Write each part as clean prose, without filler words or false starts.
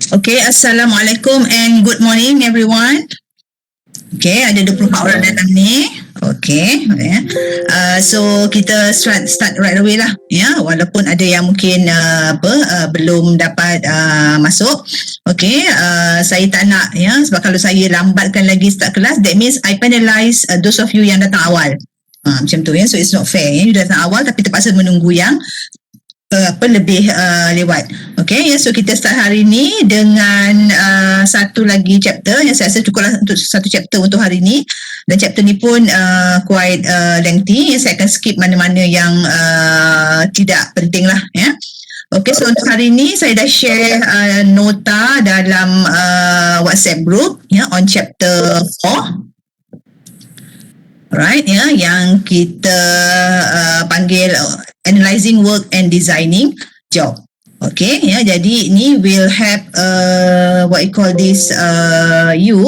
Okay, Assalamualaikum and good morning everyone. Okay, ada 24 orang datang ni. Okay, so kita start right away lah, ya. Walaupun ada yang mungkin belum dapat masuk. Okay, saya tak nak, ya, sebab kalau saya lambatkan lagi start kelas, that means I penalize those of you yang datang awal. Macam tu, ya. So it's not fair, ya. You datang awal tapi terpaksa menunggu yang lebih lewat. Okay, ya, so kita start hari ni dengan satu lagi chapter yang saya rasa cukuplah untuk satu chapter untuk hari ni, dan chapter ni pun quite lengthy, ya. Saya akan skip mana-mana yang tidak penting lah, ya. Okay, so untuk hari ni saya dah share nota dalam WhatsApp group, ya, on chapter 4. Alright, ya, yang kita panggil analyzing work and designing job. Okay, ya, jadi ini will help what you call this you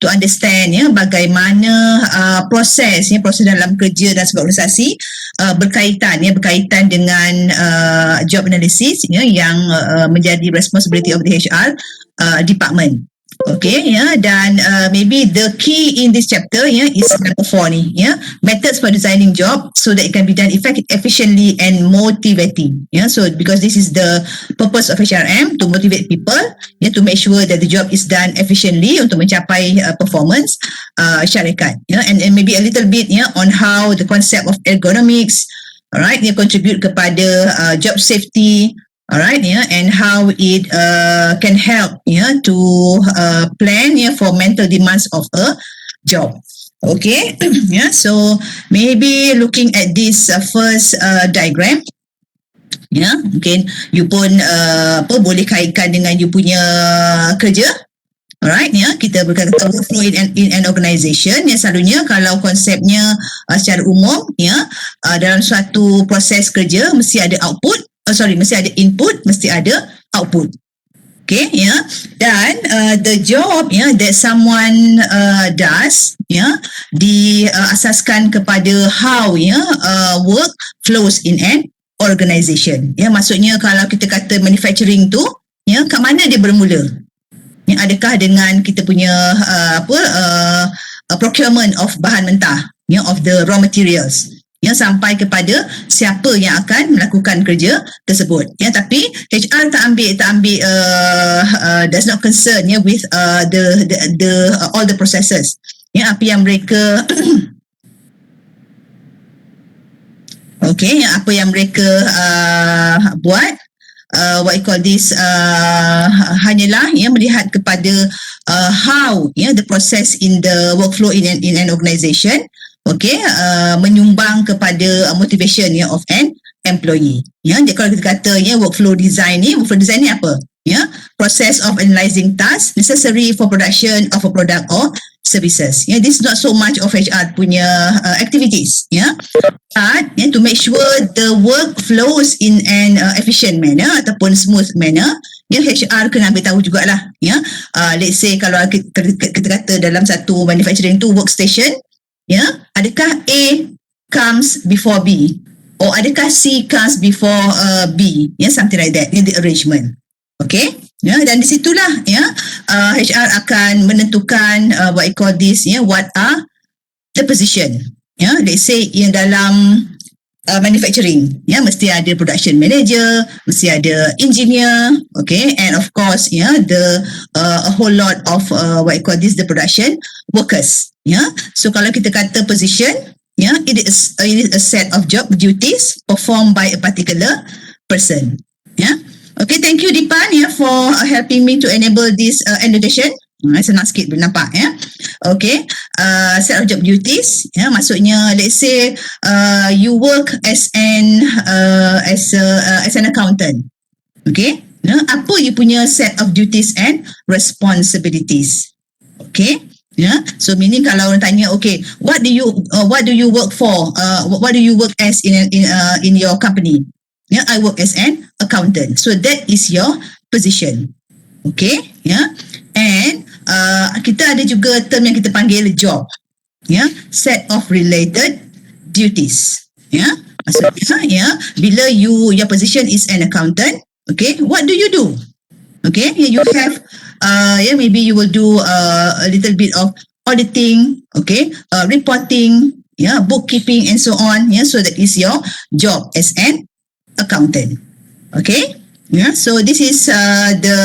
to understand, ya, bagaimana proses dalam kerja dan sebuah organisasi berkaitan dengan job analysis, ya, yang menjadi responsibility of the HR department. Okay, ya, dan maybe the key in this chapter, ya, is number 4 ni, ya, methods for designing job so that it can be done efficiently and motivating, ya. So because this is the purpose of HRM, to motivate people, ya, to make sure that the job is done efficiently untuk mencapai performance syarikat, ya, and maybe a little bit, ya, on how the concept of ergonomics, alright, ya, contribute kepada job safety. Alright, yeah, and how it can help, yeah, to plan, yeah, for mental demands of a job. Okay, yeah, so maybe looking at this first diagram, yeah, mungkin you pun boleh kaitkan dengan you punya kerja. Alright, ya, kita berkata workflow in an organisation, ya, selalunya kalau konsepnya secara umum, ya, dalam suatu proses kerja mesti ada output. Mesti ada input, mesti ada output. Okay, ya. Dan the job, ya, that someone does, ya, diasaskan kepada how, ya, work flows in an organisation. Ya, maksudnya kalau kita kata manufacturing tu, ya, kat mana dia bermula? Ya, adakah dengan kita punya procurement of bahan mentah, ya, of the raw materials, yang sampai kepada siapa yang akan melakukan kerja tersebut, ya. Tapi HR tak ambil does not concern, ya, with the all the processes, ya, apa yang mereka okay, ya, apa yang mereka buat, what you call this, hanyalah, ya, melihat kepada how, ya, the process in the workflow in an organisation, okay, menyumbang kepada motivation, ya, of an employee. Ya, jadi kalau kita kata, ya, workflow design ni apa? Ya, process of analyzing tasks necessary for production of a product or services. Ya, this is not so much of HR punya activities, ya, but, ya, to make sure the work flows in an efficient manner ataupun smooth manner, ya, HR kena ambil tahu jugalah, ya. Let's say kalau kita kata dalam satu manufacturing tu workstation, ya, adakah A comes before B, or adakah C comes before B, ya, something like that, in the arrangement. Okay, ya, dan di situlah, ya, HR akan menentukan what you call this, ya, what are the position, ya. Let's say yang dalam manufacturing, ya, mesti ada production manager, mesti ada engineer, okay, and of course, ya, a whole lot of what you call this, the production workers. Ya, so kalau kita kata position, ya, it is a set of job duties performed by a particular person. Ya, okay, thank you Dipan, ya, for helping me to enable this annotation. Senang sikit boleh nampak, ya. Okay, set of job duties, ya, maksudnya let's say you work as an accountant. Okay, ya, apa you punya set of duties and responsibilities? Okay. Yeah, so meaning kalau orang tanya, okay, what do you work for? What do you work as in your company? Yeah, I work as an accountant. So that is your position. Okay, yeah, and kita ada juga term yang kita panggil job. Yeah, set of related duties. Yeah, maksudnya, yeah, bila your position is an accountant, Okay, what do you do? Okay, you have maybe you will do a little bit of auditing, okay, reporting, bookkeeping and so on. So that is your job as an accountant. Okay, so this is the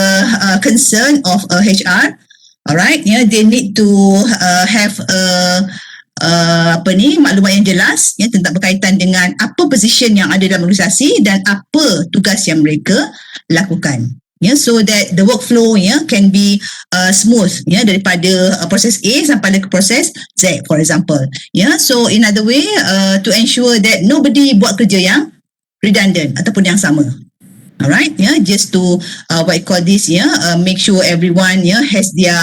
concern of HR. Alright, they need to have maklumat yang jelas tentang berkaitan dengan apa position yang ada dalam organisasi dan apa tugas yang mereka lakukan. So that the workflow can be smooth daripada proses A sampai ke proses Z, for example. So in other way, to ensure that nobody buat kerja yang redundant ataupun yang sama. Alright, just to what I call this, make sure everyone has their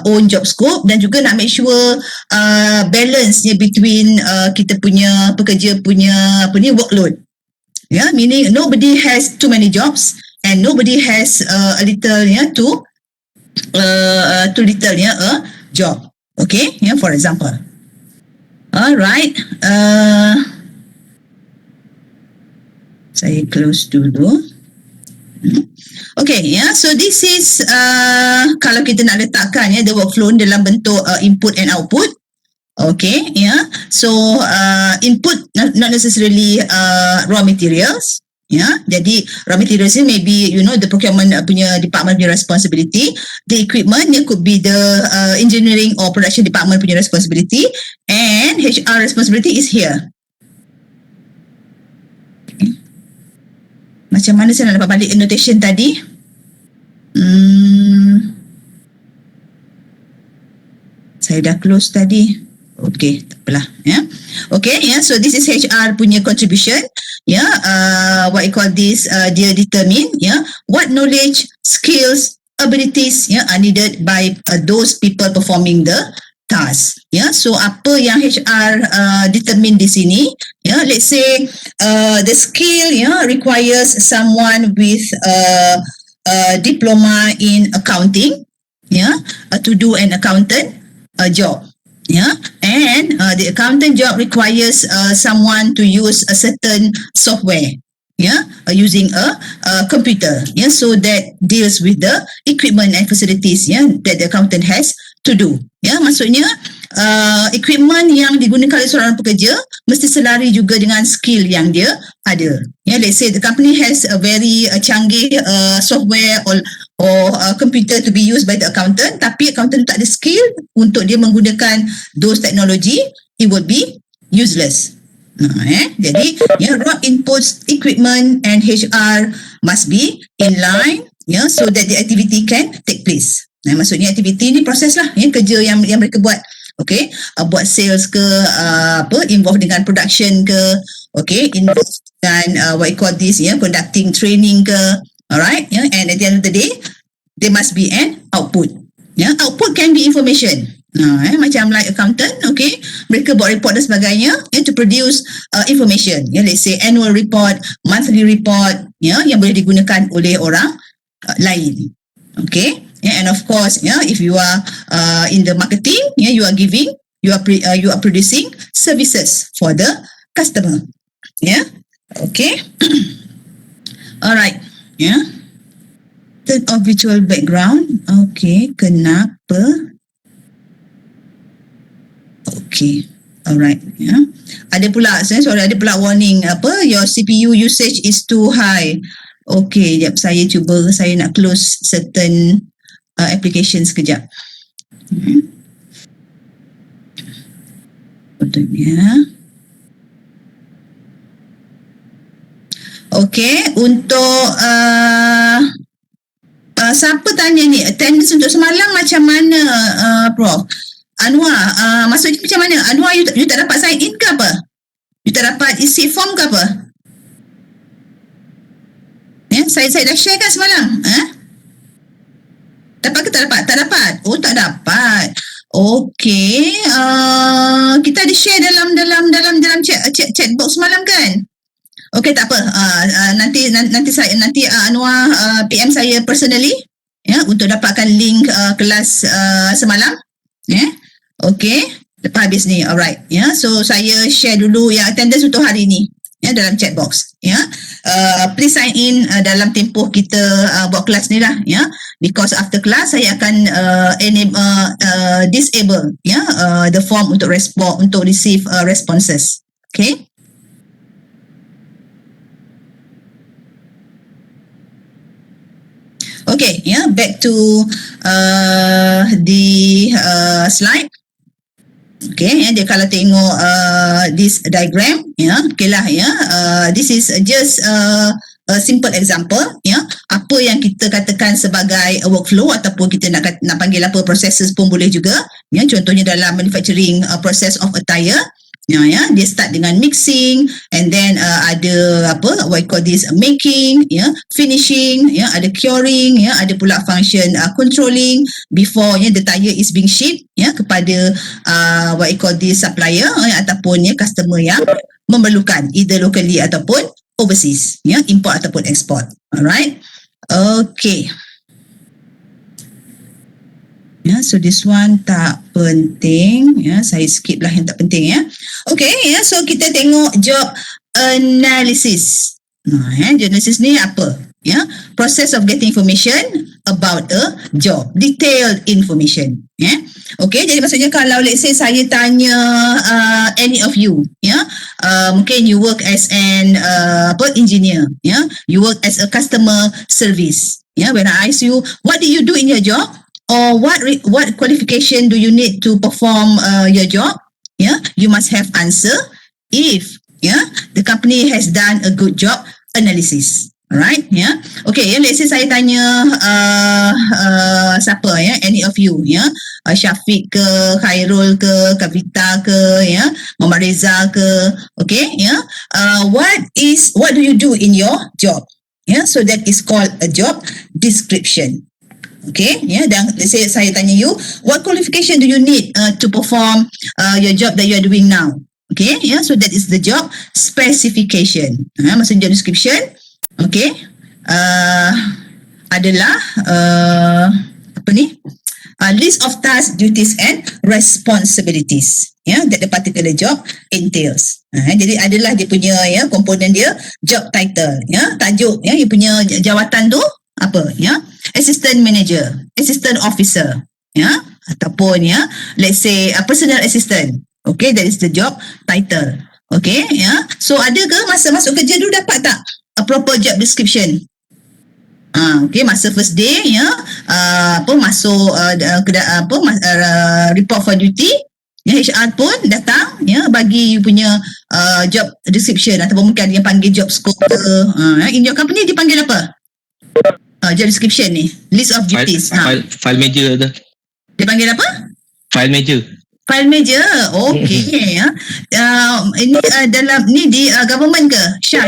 own job scope dan juga nak make sure balance between kita punya pekerja punya workload. Meaning nobody has too many jobs and nobody has a little too little a job. Okay, for example. Alright, saya close dulu. Okay, so this is kalau kita nak letakkan the workflow dalam bentuk input and output. Okay, so input not necessarily raw materials. Jadi raw materials ni maybe the procurement punya department punya responsibility. The equipment could be the engineering or production department punya responsibility, and HR responsibility is here. Macam mana saya nak dapat balik annotation tadi? Saya dah close tadi. Okay, tak apalah. Okay, so this is HR punya contribution. What I call this, dia determine what knowledge, skills, abilities are needed by those people performing the task. So apa yang HR determine di sini, let's say the skill requires someone with a diploma in accounting to do an accountant job. And the accountant job requires someone to use a certain software using a computer so that deals with the equipment and facilities that the accountant has to do. Maksudnya equipment yang digunakan oleh seorang pekerja mesti selari juga dengan skill yang dia ada. Let's say the company has a very canggih software or computer to be used by the accountant, tapi accountant tak ada skill untuk dia menggunakan those technology, it would be useless. Jadi raw inputs, equipment and HR must be in line so that the activity can take place. Maksudnya aktiviti ni proses lah kerja yang mereka buat. Okay, buat sales ke, involved dengan production ke, okay, involved dengan what you call this, conducting training ke, alright, and at the end of the day, there must be an output. Output can be information. Macam like accountant, okay, mereka buat report dan sebagainya, to produce information. Let's say annual report, monthly report, yang boleh digunakan oleh orang lain. Okay. And of course, if you are in the marketing, you are producing services for the customer. Okay. Alright. Turn off virtual background. Okay, kenapa? Okay. Alright. Ada pula, ada pula warning your CPU usage is too high. Okay, jap saya cuba, saya nak close certain application sekejap. Okay, untuk siapa tanya ni attendance untuk semalam macam mana, Prof? Anwar, maksudnya macam mana? Anwar, you tak dapat sign in ke apa? You tak dapat isi form ke apa? Saya dah share kan semalam? Dapat ke tak dapat? Tak dapat. Oh, tak dapat. Okey. Kita ada share dalam chat box semalam kan? Okey, tak apa. Nanti Anwar PM saya personally untuk dapatkan link kelas semalam. Okey. Lepas habis ni. Alright. So saya share dulu yang attendance untuk hari ni. ya, dalam chat box, ya. Please sign in dalam tempoh kita buat kelas ni lah, ya, because after class saya akan disable, ya, the form untuk receive responses. Okay. Okay, yeah, back to the slide. Okay, ya, dia kalau tengok this diagram, ya, okay lah, ya, this is just a simple example, ya, apa yang kita katakan sebagai workflow ataupun kita nak panggil apa, processes pun boleh juga, ya, contohnya dalam manufacturing process of attire. Ya, dia start dengan mixing, and then ada apa, what you call this, making, ya, finishing, ya, ada curing, ya, ada pula function controlling before, ya, the tire is being shipped, ya, kepada what you call this, supplier, ya, ataupun, ya, customer yang memerlukan, either locally ataupun overseas, ya, import ataupun export. Alright, okay. Ya, so this one tak penting, ya, saya skip lah yang tak penting, ya. Okay, ya, so kita tengok job analysis. Ya, job analysis ni apa? Ya, process of getting information about a job, detailed information, ya. Okay, jadi maksudnya kalau let's say saya tanya any of you, ya, mungkin you work as an engineer, ya, you work as a customer service, ya. When I ask you, what do you do in your job? Or what qualification do you need to perform your job? Yeah, you must have answer if, yeah, the company has done a good job analysis. Alright, yeah. Okay, yeah, let's say saya tanya siapa, ya, any of you, ya, Syafiq ke, Khairul ke, Kavita ke, ya, Muhammad Reza ke, okay, ya. What do you do in your job? Yeah, so that is called a job description. Okay, yeah, dan let's say saya tanya you, what qualification do you need to perform your job that you are doing now? Okay, yeah, so that is the job specification. Maksud job description, okay, adalah apa ni? List of tasks, duties and responsibilities, ya, that the particular job entails. Jadi adalah dia punya, ya, komponen dia, job title, ya, tajuk, ya, dia punya jawatan tu apa, ya, assistant manager, assistant officer, ya, ataupun, ya, let's say personal assistant. Okay, that is the job title. Okay, ya, so ada ke masa masuk kerja dulu dapat tak a proper job description? Okay, masa first day, ya, masuk report for duty, ya, HR pun datang, ya, bagi you punya job description, ataupun mungkin ada yang panggil job scope ke. In your company dipanggil apa? Job description ni, list of duties. File manager tu. Dia panggil apa? File manager. File manager. Okay, ya. Ini dalam ni di government ke?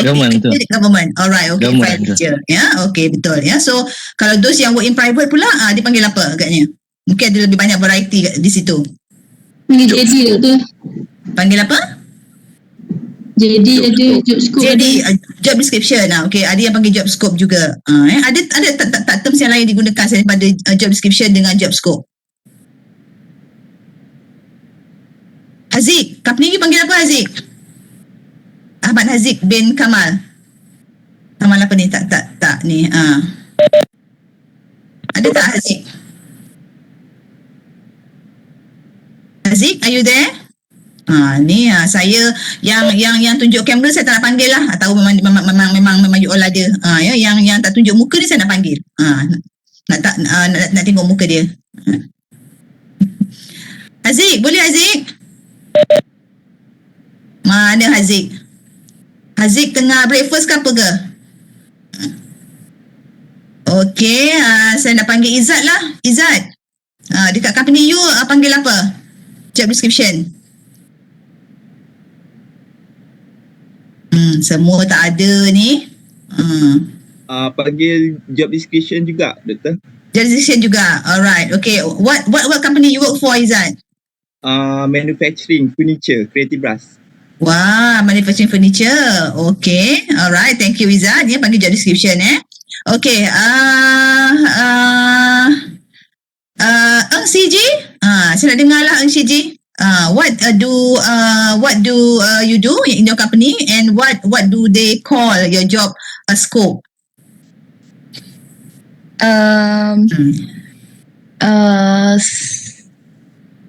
Government tu. Government. Alright, okay, Government file manager. Ya, okay, betul, ya. So kalau those yang work in private pula, dia panggil apa agaknya? Mungkin ada lebih banyak variety di situ. Panggil JD tu. Panggil apa? JD ada job scope. JD, job description. Okay, ada yang panggil job scope juga. Ada tak terms yang lain digunakan daripada job description dengan job scope? Haziq, company ni panggil apa, Haziq? Ahmad Haziq bin Kamal. Kamal apa ni? Tak ni. Ada tak Haziq? Haziq, are you there? Ni saya yang tunjuk kamera saya tak nak panggil lah, atau memang you all ada. Ya, yang tak tunjuk muka ni saya nak panggil. Nak tengok muka dia. Haziq, boleh Haziq? Mana Haziq? Haziq tengah breakfast ke apa ke? Okey, saya nak panggil Izzat lah. Izzat, dekat company you panggil apa? Job description. Semua tak ada ni. Panggil job description juga, doktor. Job description juga. Alright. Okay. What company you work for, Izzat? Manufacturing furniture, Creative Brass. Wah, manufacturing furniture. Okay. Alright. Thank you, Izzat. Dia panggil job description, Okay. Eng CG. Saya nak dengar lah Eng CG. What do you do in your company, and what do they call your job scope?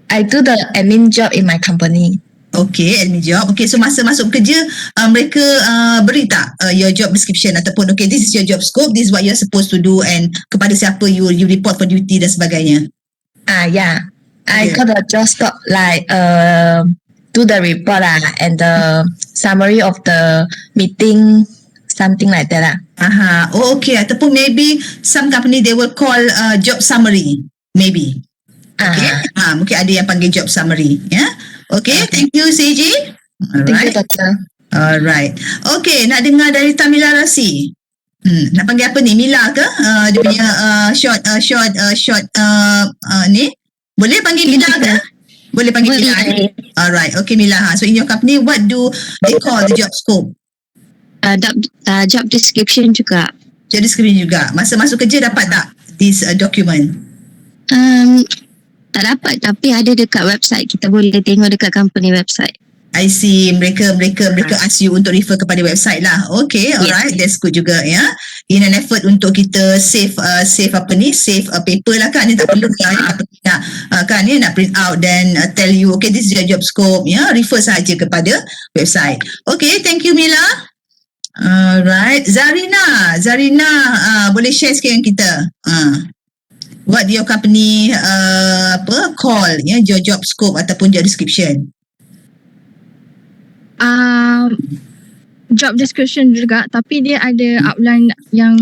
I do the admin job in my company. Okay, admin job. Okay, so masa masuk kerja, mereka beri tak your job description ataupun okay, this is your job scope, this is what you're supposed to do, and kepada siapa you report for duty dan sebagainya. Yeah. I Okay. got the job scope like do the report and the summary of the meeting, something like that. Oh, okay. Ataupun maybe some company they will call job summary, maybe. Okay. Mungkin ada yang panggil job summary. Yeah. Okay. Thank you, CJ. Thank you, Alright. Doctor. Alright. Okay. Nak dengar dari Tamila Rasi. Nak panggil apa ni? Mila ke? Dia punya short ni. Boleh panggil Mila ke? Boleh panggil Mila. Alright. Okay, Mila. So in your company, what do they call the job scope? Job description juga. Job description juga. Masa masuk kerja dapat tak this document? Tak dapat, tapi ada dekat website. Kita boleh tengok dekat company website. I see. Mereka ask you untuk refer kepada website lah. Okay, alright. That's good juga ya. In an effort untuk kita save paper lah kan. Ni tak perlu nak print out dan tell you okay, this is your job scope ya. Refer sahaja kepada website. Okay, thank you Mila. Alright, Zarina, boleh share sikit dengan kita. What your company call ya, your job scope ataupun job description? Job description juga, tapi dia ada outline yang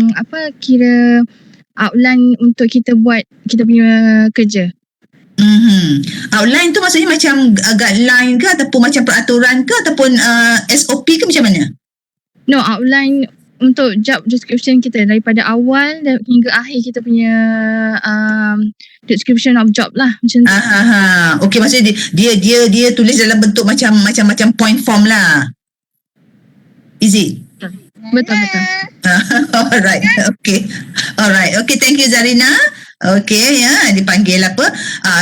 kira outline untuk kita buat kita punya kerja. Outline tu maksudnya macam guideline ke ataupun macam peraturan ke ataupun SOP ke macam mana? No, outline untuk job description kita daripada awal hingga akhir kita punya description of job lah macam tu. Okay, maksudnya dia tulis dalam bentuk macam point form lah. Is it? Betul. Alright. Okay, thank you Zarina. Okay, ya, dipanggil apa?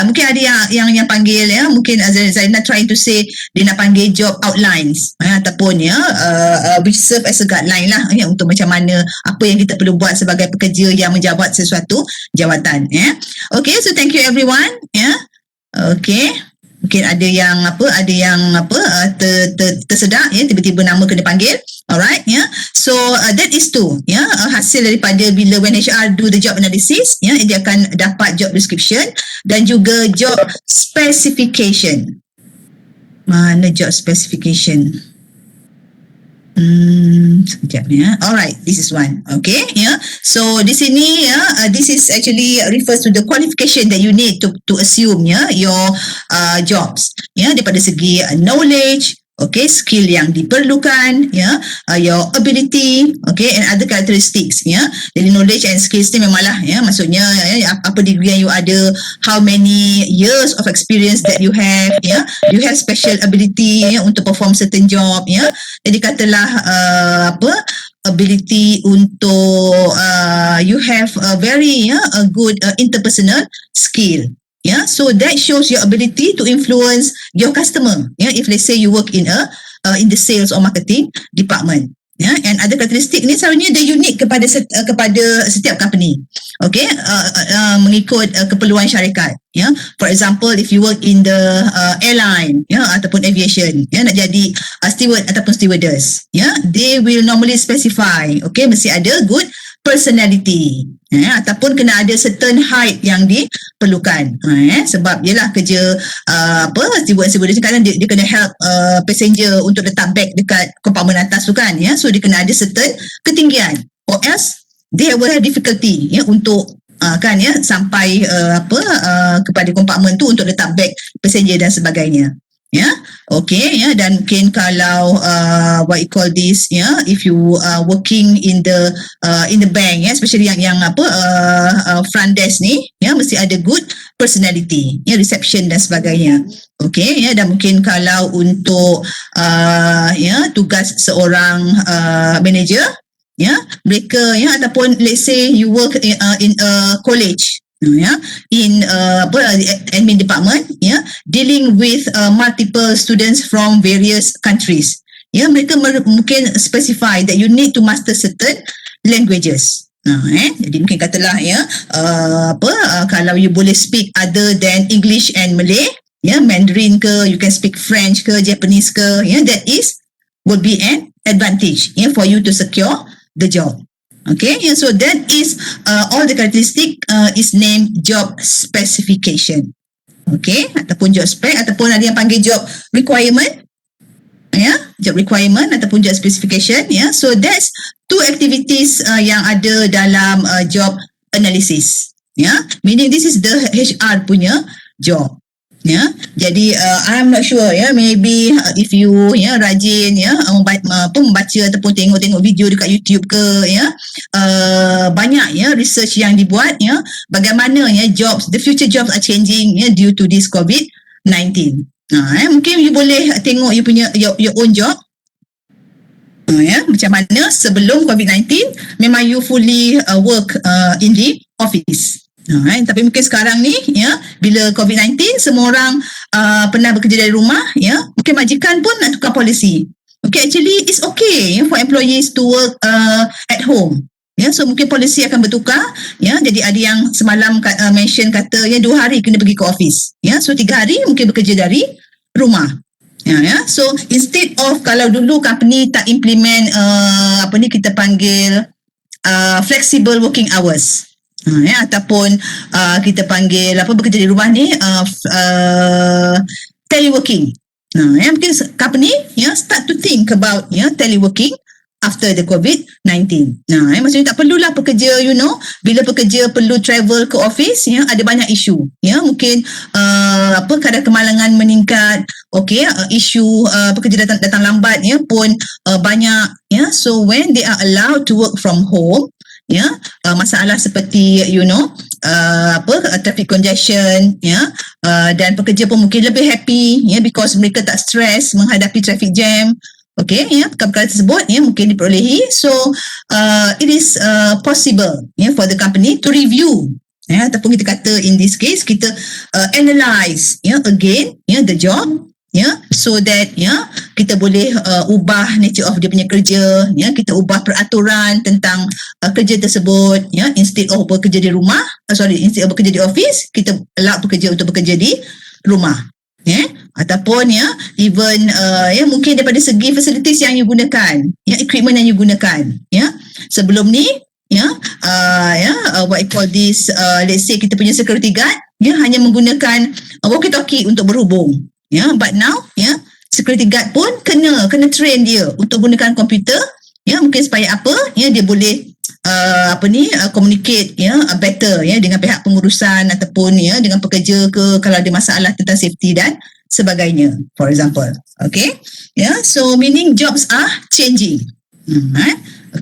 Mungkin ada yang panggil ya, mungkin Zarina trying to say dia nak panggil job outlines ataupun ya which serve as a guideline lah ya, untuk macam mana apa yang kita perlu buat sebagai pekerja yang menjabat sesuatu jawatan ya. Okay, so thank you everyone ya. Okay. Mungkin ada yang tersedak ya, tiba-tiba nama kena panggil. Alright, yeah. So that is two, yeah. Hasil daripada when HR do the job analysis, yeah, dia akan dapat job description dan juga job specification. Mana job specification? Sekejap ya. Alright, this is one. Okay, yeah. So di sini ya, this is actually refers to the qualification that you need to assume ya your jobs. Ya, daripada segi knowledge, okay, skill yang diperlukan, ya, your ability, okay, and other characteristics, ya. Jadi knowledge and skills ni memanglah, ya, maksudnya ya, apa degree yang you ada, how many years of experience that you have, ya, you have special ability ya, untuk perform certain job, ya. Jadi katalah ability untuk you have a very a good interpersonal skill. Yeah, so that shows your ability to influence your customer. Yeah, if let's say you work in the sales or marketing department. Yeah, and other characteristic ni selalunya dia unik kepada setiap company. Okay, mengikut keperluan syarikat. Yeah, for example, if you work in the airline, yeah, ataupun aviation, yeah, nak jadi steward ataupun stewardess, yeah, they will normally specify. Okay, mesti ada good personality. Ataupun kena ada certain height yang diperlukan. Sebab yelah kerja steward kadang dia kena help passenger untuk letak bag dekat kompartmen atas tu kan, ya. So dia kena ada certain ketinggian, or else they will have difficulty ya untuk kan ya sampai kepada kompartmen tu untuk letak bag passenger dan sebagainya. Ya, okay, ya, dan mungkin kalau what you call this, ya, if you working in the bank, ya, especially yang front desk ni, ya, mesti ada good personality, ya, reception dan sebagainya. Okay, ya, dan mungkin kalau untuk ya tugas seorang manager, ya, mereka ya ataupun let's say you work in a college. in admin department, dealing with multiple students from various countries. Mereka mungkin specify that you need to master certain languages. Jadi mungkin katalah kalau you boleh speak other than English and Malay, Mandarin ke, you can speak French ke, Japanese ke, that would be an advantage for you to secure the job. Okay, so that is all the characteristic is named job specification. Okay, ataupun job spec, ataupun ada yang panggil job requirement, job requirement ataupun job specification. So that's two activities yang ada dalam job analysis. Meaning this is the HR punya job. Jadi I'm not sure, maybe if you rajin membaca ataupun tengok video dekat YouTube ke, banyak research yang dibuat, bagaimana jobs, the future jobs are changing due to this COVID-19. Mungkin you boleh tengok you punya your own job, macam mana sebelum COVID-19 memang you fully work in the office. Tapi mungkin sekarang ni, bila COVID-19 semua orang pernah bekerja dari rumah, mungkin majikan pun nak tukar polisi. Okay, actually it's okay for employees to work at home. So mungkin polisi akan bertukar. Jadi ada yang semalam mention kata 2 hari kena pergi ke office. So 3 hari mungkin bekerja dari rumah. So instead of kalau dulu company tak implement kita panggil flexible working hours. Ataupun kita panggil bekerja di rumah ni teleworking. Mungkin company start to think about teleworking after the COVID-19. Maksudnya tak perlulah pekerja, bila pekerja perlu travel ke office, ada banyak isu. Mungkin kadar kemalangan meningkat, isu pekerja datang lambat pun banyak. So when they are allowed to work from home, masalah seperti traffic congestion, dan pekerja pun mungkin lebih happy because mereka tak stress menghadapi traffic jam. Perkara tersebut mungkin diperolehi. So it is possible for the company to review, ataupun kita kata in this case kita analyse again the job, so that kita boleh ubah nature of dia punya kerja, kita ubah peraturan tentang kerja tersebut, instead of bekerja di rumah, instead of bekerja di office, kita allow pekerja untuk bekerja di rumah. Ataupun even mungkin daripada segi facilities yang you gunakan, equipment yang you gunakan. Sebelum ni what I call this, let's say kita punya security guard hanya menggunakan walkie-talkie untuk berhubung. But now security guard pun kena train dia untuk gunakan komputer, mungkin supaya dia boleh communicate better dengan pihak pengurusan ataupun dengan pekerja ke, kalau ada masalah tentang safety dan sebagainya, for example. Okay, so meaning jobs are changing.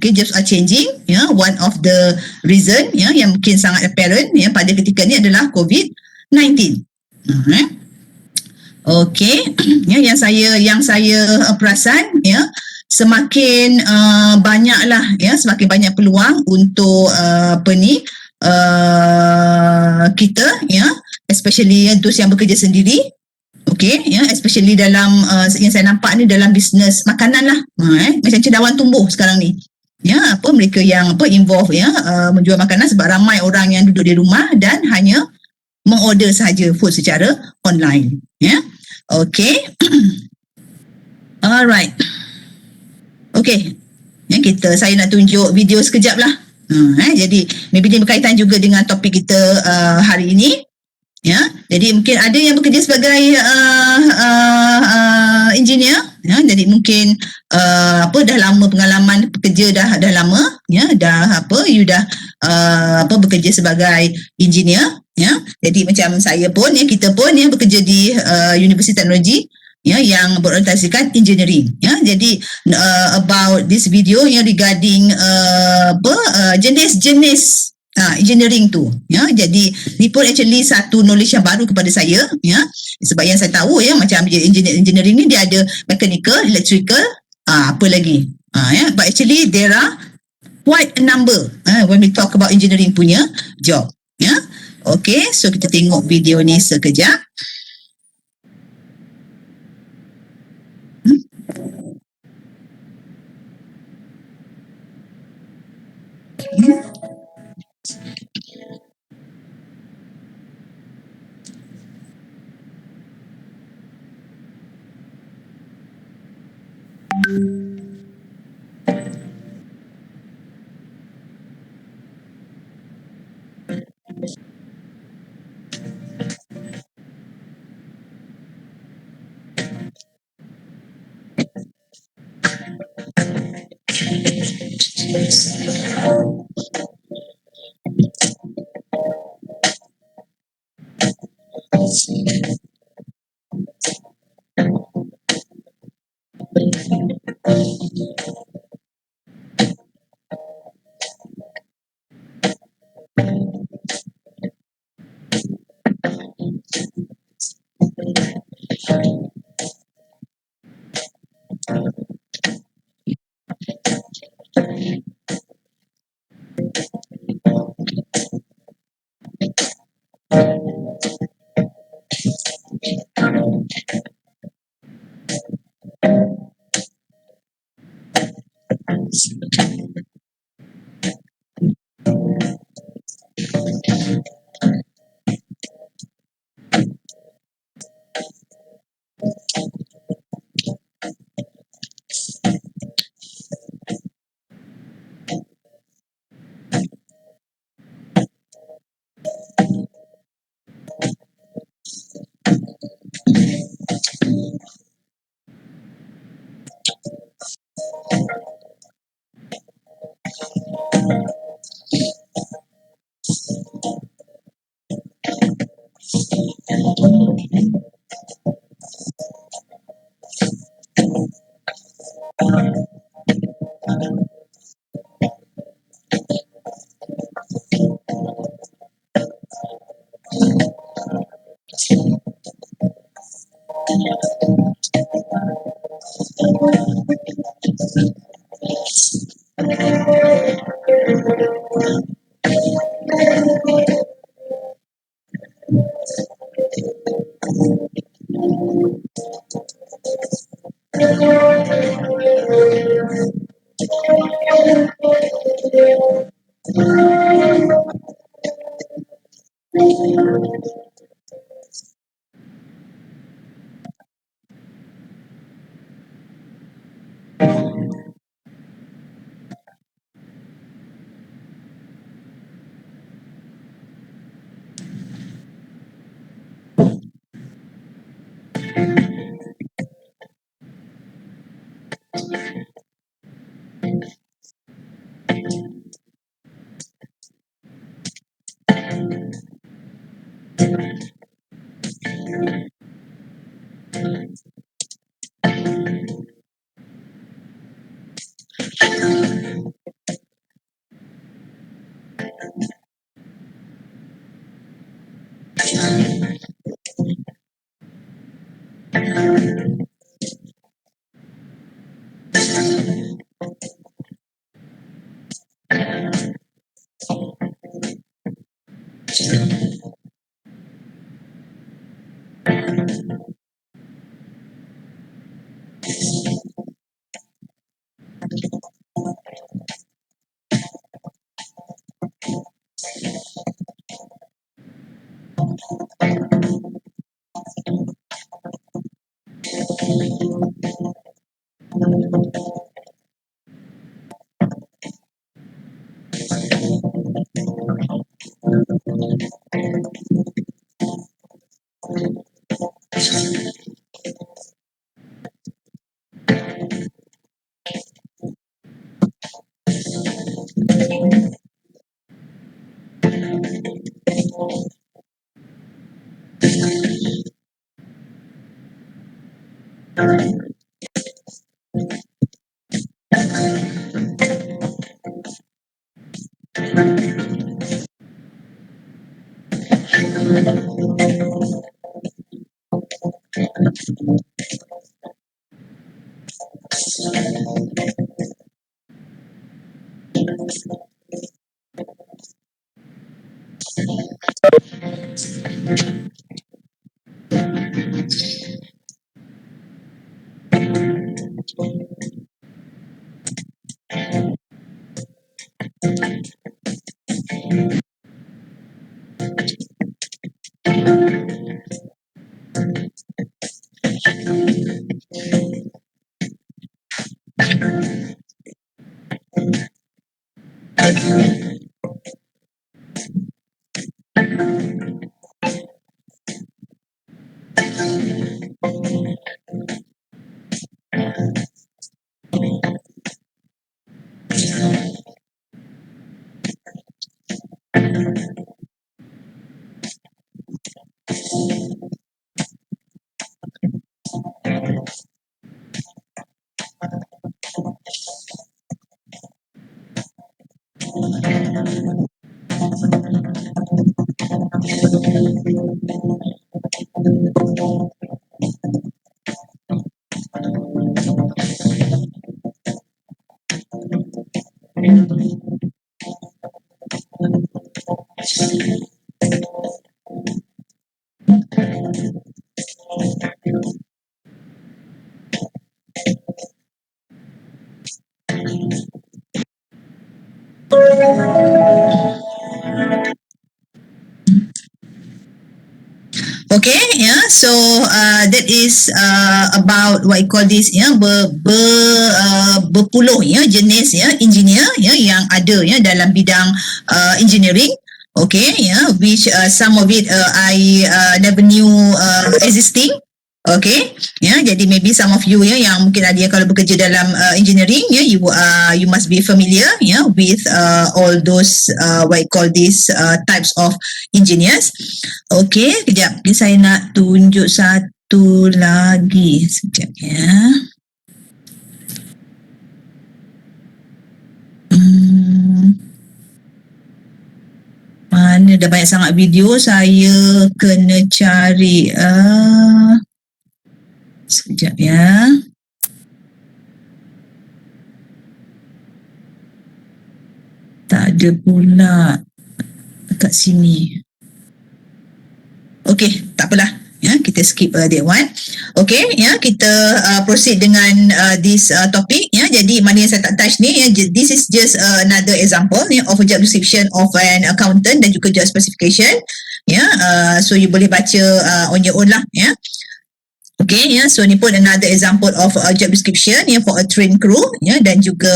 Jobs are changing. One of the reason yang mungkin sangat apparent pada ketika ni adalah COVID-19. Yang saya perasan, semakin banyaklah semakin banyak peluang untuk kita, especially those yang bekerja sendiri, especially dalam yang saya nampak ni dalam bisnes makanan lah, macam cendawan tumbuh sekarang ni. Mereka yang involve menjual makanan, sebab ramai orang yang duduk di rumah dan hanya mengorder sahaja food secara online. Alright. Saya nak tunjuk video sekejap lah. Jadi maybe dia berkaitan juga dengan topik kita hari ini. Jadi mungkin ada yang bekerja sebagai engineer, jadi mungkin dah lama pengalaman bekerja, dah lama, you dah bekerja sebagai engineer, jadi macam saya pun, kita pun bekerja di Universiti Teknologi yang berorientasikan engineering. Jadi about this video regarding jenis-jenis engineering tu, jadi ni pun actually satu knowledge yang baru kepada saya, sebab yang saya tahu macam engineering ni dia ada mechanical, electrical, apa lagi, but actually there are quite a number when we talk about engineering punya job. Okay, so kita tengok video ni sekejap. Okay, yeah. So that is about what you call this, yeah, berpuluh ya jenis ya engineer ya yang ada ya dalam bidang engineering. Okay, yeah, which some of it I never knew existing. Okay, ya, jadi maybe some of you ya yang mungkin ada yang kalau bekerja dalam engineering ya, you must be familiar ya with all those what you call this types of engineers. Okay, kejap, saya nak tunjuk satu lagi sekejap ya. Mana dah banyak sangat video, saya kena cari sekejap ya. Tak ada pula dekat sini. Okey, tak apalah. Ya, kita skip that one. Okey, ya, kita proceed dengan this topic ya. Jadi mana yang saya tak touch ni ya, this is just another example ya, of a job description of an accountant dan juga job specification ya. So you boleh baca on your own lah ya. Okay, yeah, so ni pun another example of a job description yeah, for a train crew yeah, dan juga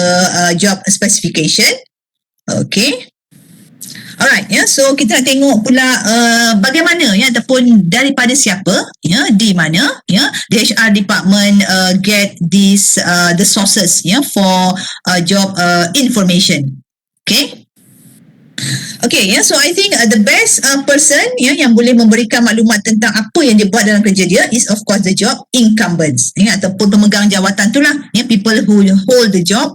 job specification. Okay. Alright, yeah, so kita nak tengok pula bagaimana ya ataupun daripada siapa ya, di mana ya the HR department get this the sources ya for job information. Okay. Okay, yeah, so I think the best person yang boleh memberikan maklumat tentang apa yang dia buat dalam kerja dia is of course the job incumbents ataupun pemegang jawatan tu lah, people who hold the job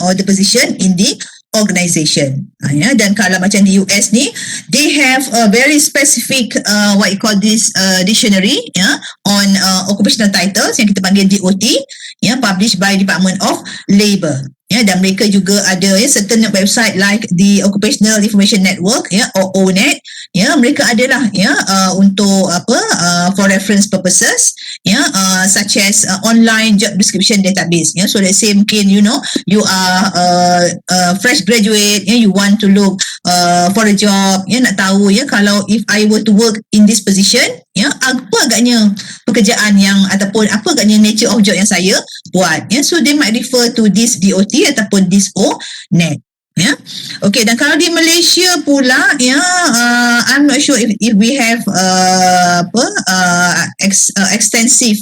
or the position in the organisation. Dan kalau macam di US ni, they have a very specific what you call this dictionary on occupational titles yang kita panggil DOT published by Department of Labour. Dan mereka juga ada certain website like the Occupational Information Network or ONET. Mereka adalah untuk for reference purposes such as online job description database. So let's say mungkin you are a fresh graduate, you want to look for a job, nak tahu kalau if I were to work in this position, apa agaknya pekerjaan yang ataupun apa agaknya nature of job yang saya buat. So they might refer to this DOT ataupun this ONET. Okay, dan kalau di Malaysia pula I'm not sure if we have extensive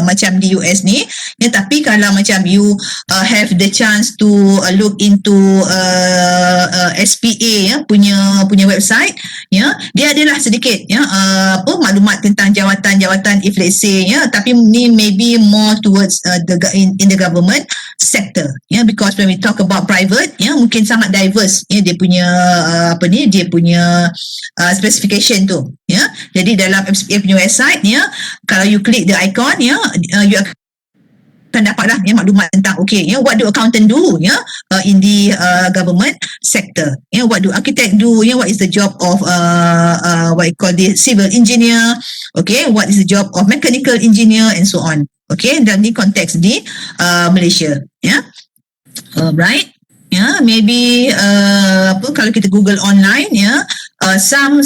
macam di US ni tapi kalau macam you have the chance to look into SPA punya website dia adalah sedikit maklumat tentang jawatan-jawatan if let's say tapi ni maybe more towards in the government sector because when we talk about private mungkin sangat diverse dia punya dia punya specification tu jadi dalam MSPA punya website kalau you klik the icon you akan dapatlah maklumat tentang what do accountant do in the government sector, what do architect do, what is the job of what you call the civil engineer, what is the job of mechanical engineer and so on. Dalam ni konteks di Malaysia, right. Maybe kalau kita Google online, some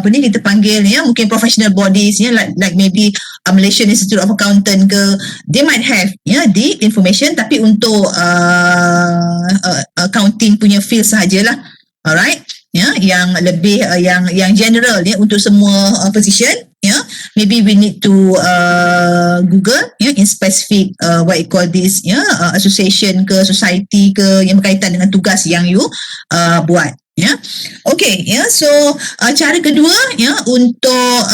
kita panggil mungkin professional bodies, like maybe Malaysian Institute of Accountant ke, they might have the information, tapi untuk accounting punya field sahajalah, alright. Yang lebih yang general untuk semua position, maybe we need to Google in specific what you call this association ke, society ke, yang berkaitan dengan tugas yang you buat. So cara kedua untuk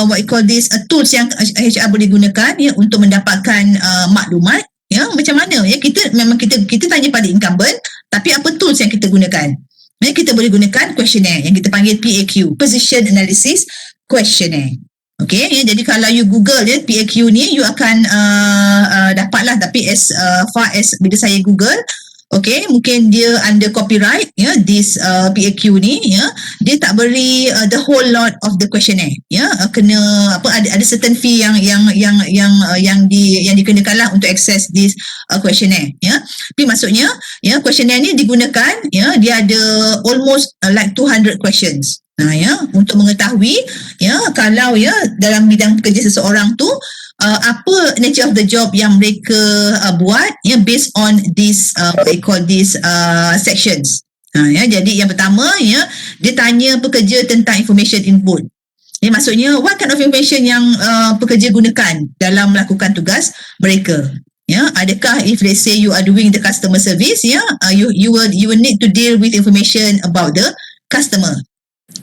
what you call this tools yang HR boleh gunakan untuk mendapatkan maklumat, macam mana kita memang kita tanya pada incumbent, tapi apa tools yang kita gunakan? Kita boleh gunakan questionnaire yang kita panggil PAQ, Position Analysis Questionnaire. Jadi kalau you Google PAQ ni, you akan dapatlah, tapi as far as bila saya Google, mungkin dia under copyright, this PAQ ni, dia tak beri the whole lot of the questionnaire, kena ada certain fee yang dikenakanlah untuk access this questionnaire, tapi maksudnya questionnaire ni digunakan, dia ada almost like 200 questions. Untuk mengetahui kalau dalam bidang pekerja seseorang tu apa nature of the job yang mereka buat based on this what they call this sections. Jadi yang pertama dia tanya pekerja tentang information input. Maksudnya what kind of information yang pekerja gunakan dalam melakukan tugas mereka. Adakah if let's say you are doing the customer service, you will need to deal with information about the customer.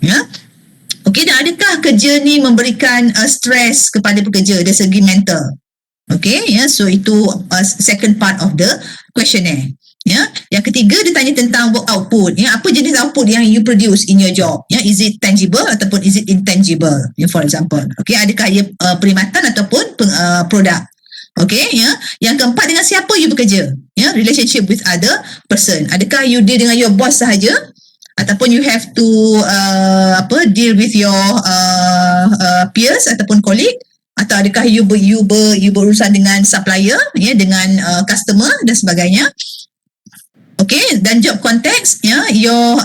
Dan adakah kerja ni memberikan stres kepada pekerja dari segi mental? So itu second part of the questionnaire. Yang ketiga dia tanya tentang work output. Apa jenis output yang you produce in your job? Is it tangible ataupun is it intangible? For example, adakah ia perkhidmatan ataupun produk? Yang keempat, dengan siapa you bekerja? Relationship with other person. Adakah you deal dengan your boss sahaja? Ataupun you have to deal with your peers ataupun colleague, atau adakah you berurusan dengan supplier, dengan customer dan sebagainya. Dan job context, your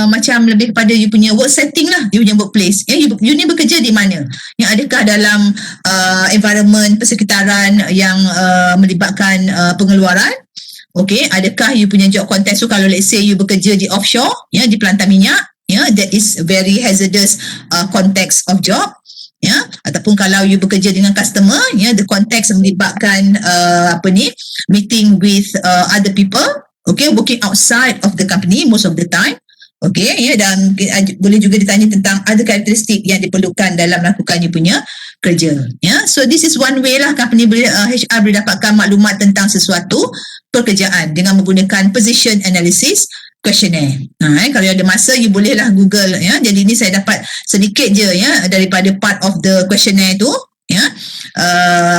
macam lebih kepada you punya work setting lah, you punya workplace. You ni bekerja di mana? Adakah dalam environment persekitaran yang melibatkan pengeluaran? Adakah you punya job context tu, kalau let's say you bekerja di offshore, di pelantar minyak, that is very hazardous context of job. Ataupun kalau you bekerja dengan customer, the context melibatkan meeting with other people, working outside of the company most of the time. Dan boleh juga ditanya tentang other karakteristik yang diperlukan dalam melakukan you punya kerja. So this is one way lah company HR boleh dapatkan maklumat tentang sesuatu pekerjaan dengan menggunakan position analysis questionnaire. Kalau ada masa you bolehlah Google. Jadi ni saya dapat sedikit je daripada part of the questionnaire tu.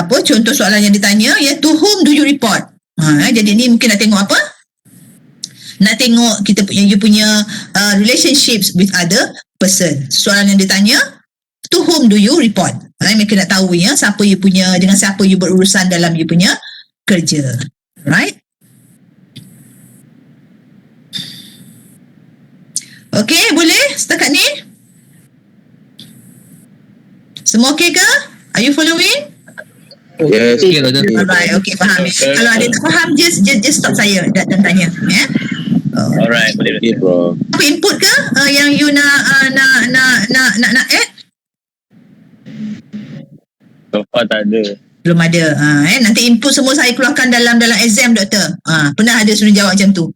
Contoh soalan yang ditanya, to whom do you report? Jadi ni mungkin nak tengok apa? Nak tengok you punya relationships with other person. Soalan yang ditanya, to whom do you report? Mereka nak tahu siapa you punya, dengan siapa you berurusan dalam you punya kerja. Right? Boleh setakat ni? Semua okey ke? Are you following? Yes. Alright, faham. Kalau ada tak faham, just stop saya dan tanya. Alright, boleh bro. Apa input ke yang you nak add? So far tak ada. Belum ada. Nanti input semua saya keluarkan dalam exam, doktor. Pernah ada student jawab macam tu.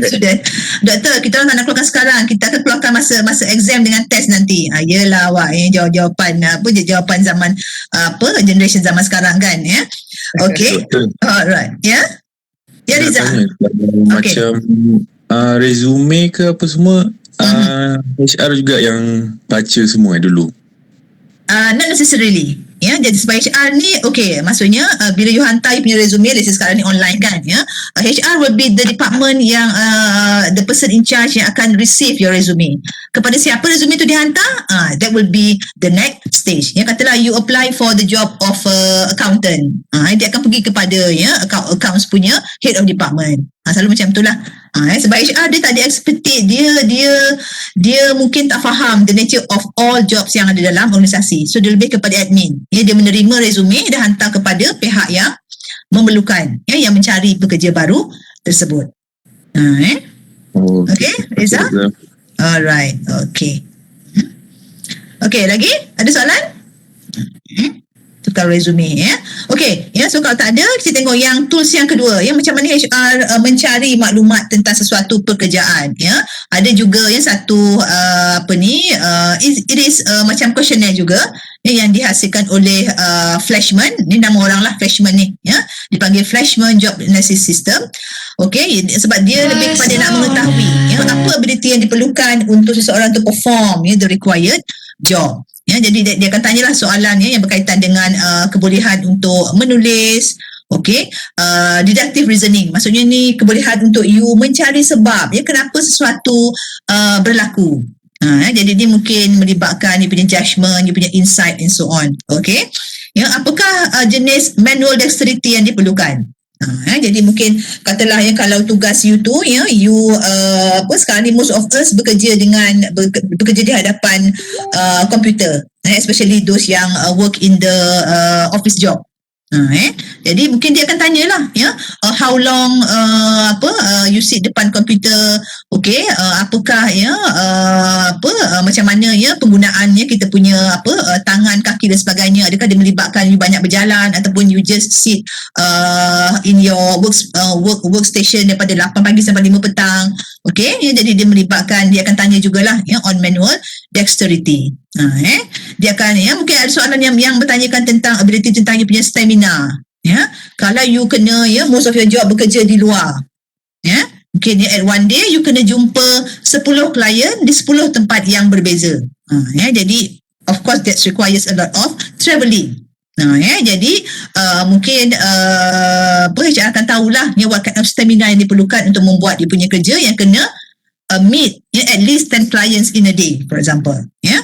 Student, doktor, kita orang tak nak keluarkan sekarang. Kita akan keluarkan masa exam dengan test nanti. Yelah awak jawapan jawapan zaman generation zaman sekarang kan, Okay. Alright, Riza. Macam resume ke apa semua, HR juga yang baca semua dulu. Not necessarily. Ya, jadi sebagai HR ni, okay, maksudnya bila you hantar you punya resume, let's say sekarang ni online kan, ya, HR will be the department yang the person in charge yang akan receive your resume. Kepada siapa resume tu dihantar, that will be the next stage. Ya, katalah you apply for the job of accountant, dia akan pergi kepada accounts punya head of department. Selalu macam itulah. Sebab HR dia tak ada expertise, dia mungkin tak faham the nature of all jobs yang ada dalam organisasi. So dia lebih kepada admin. Ya, dia menerima resume dan hantar kepada pihak yang memerlukan, yang mencari pekerja baru tersebut. Okay, Reza? Alright, okay. Okay, lagi? Ada soalan? Tukar resume, ya. Okay, ya, so kalau tak ada, kita tengok yang tools yang kedua, ya, macam mana HR mencari maklumat tentang sesuatu pekerjaan, ya. Ada juga yang satu it is macam questionnaire juga, ya, yang dihasilkan oleh Flashman. Ni nama orang lah, Flashman ni, ya. Dipanggil Flashman Job Analysis System. Okay, sebab dia lebih kepada nak mengetahui, ya, apa ability yang diperlukan untuk seseorang to perform, ya, the required job. Ya, jadi dia akan tanyalah soalan, ya, yang berkaitan dengan kebolehan untuk menulis, okay, deductive reasoning. Maksudnya ni kebolehan untuk you mencari sebab, ya, kenapa sesuatu berlaku. Jadi dia mungkin melibatkan you punya judgement, you punya insight and so on. Okay, ya, apakah jenis manual dexterity yang diperlukan? Jadi mungkin katalah, ya, kalau tugas you tu, ya, you sekarang ni most of us bekerja di hadapan komputer, especially those yang work in the office job. Jadi mungkin dia akan tanyalah, ya, how long you sit depan komputer, okay, apakah, ya, macam mana, ya, penggunaannya kita punya tangan, kaki dan sebagainya. Adakah dia melibatkan you banyak berjalan ataupun you just sit in your workstation daripada 8 pagi sampai 5 petang. Okay, ya, jadi dia melibatkan, dia akan tanya jugalah, ya, on manual dexterity. Dia akan, ya, mungkin ada soalan yang bertanyakan tentang ability tentang you punya stamina, ya. Kalau you kena, ya, most of your job bekerja di luar, ya, mungkin, ya, at one day you kena jumpa 10 klien di 10 tempat yang berbeza. Ya, jadi of course that requires a lot of travelling. Ya, jadi mungkin HR akan tahulah, ya, what kind of stamina yang diperlukan untuk membuat dia punya kerja yang kena meet, ya, at least 10 clients in a day, for example, ya.